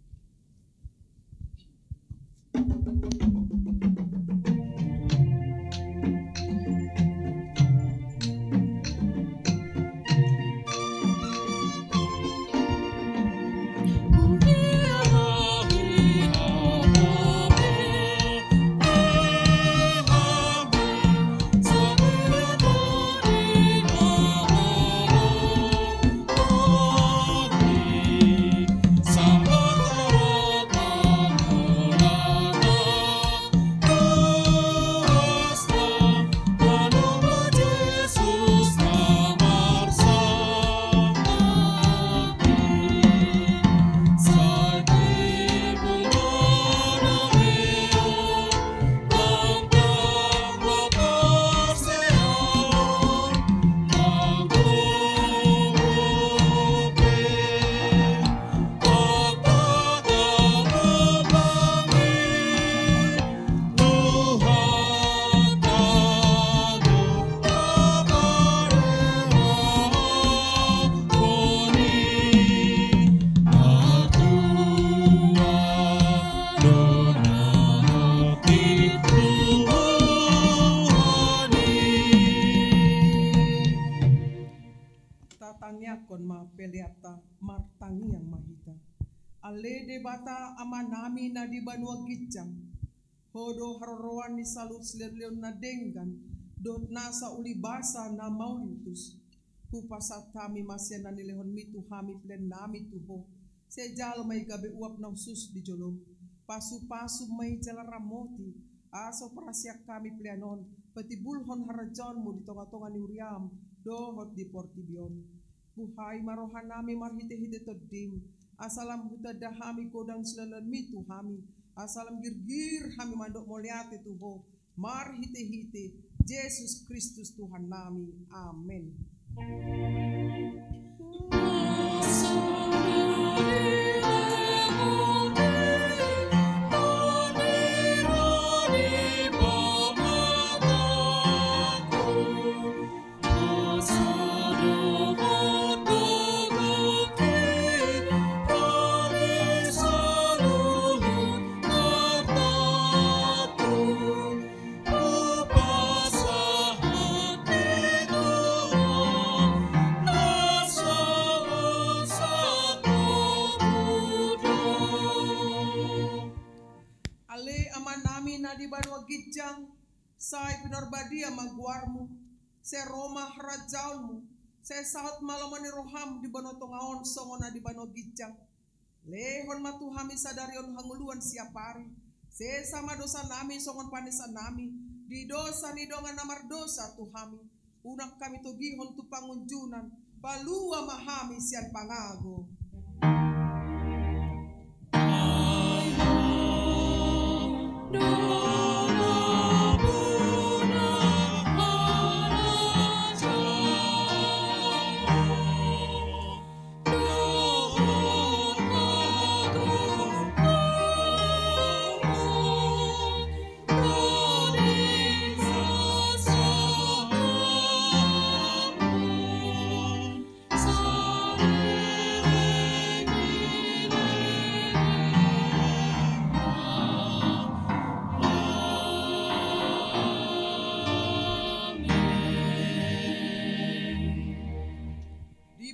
Kon ma peliata martangi yang mahita ale de bata amanami na di banua gicang hodo haroroan ni salut seleleon na denggan dot nasa ulibasa na maulitus hupasat kami masya na nilehon mitu hami plen nami tuho sejalo may gabi uap na usus di jolom pasu-pasu may calaramoti aso parasyak kami pleanon patibulhon harajon mo di tonga-tonga ni Uriam dohot di Portibion. Buhay marohan nami marhite-hite todim asalam huta dahami kodang selalan mitu hami asalam girgir hami mandok moliate tuho marhite-hite Yesus Kristus Tuhan nami amin. Di banua gijang sai pinarbadia magwarmu se Roma rajaunmu se saat malamani roham di banua tongaon songona di banua gijang lehon matuhami sadarion hanguluan siapari se sama dosa nami songon panesan nami di dosa ni dongan namar dosa tuhami unak kami togihon tu pangunjunan balua mahami sian pangago.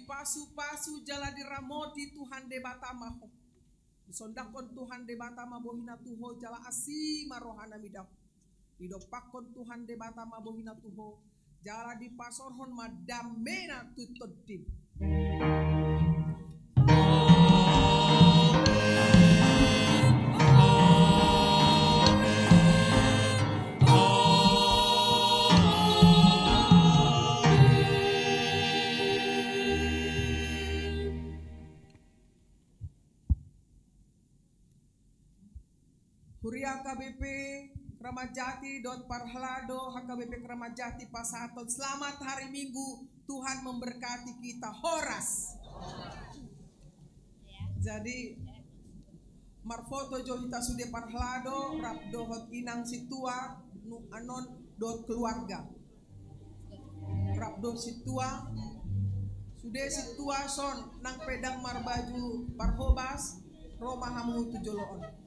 Pasu-pasu jala diramoti Tuhan de batamaho. Disondakon Tuhan de batama bohina tuho jala asima rohana midap. Didopakon Tuhan de batama bohina tuho jala di pasorhon madamena tutodip. Amen. Huria KBP Kramat Jati dot Parhlado HKBP Kramat Jati Pasaton. Selamat hari Minggu, Tuhan memberkati kita. Horas. Jadi marfoto johita sude Parhlado Rabdo hot inang situa nu anon dot keluarga. Rabdo situa sude situa son nang pedang marbaju parhobas Roma hamu tujoloon.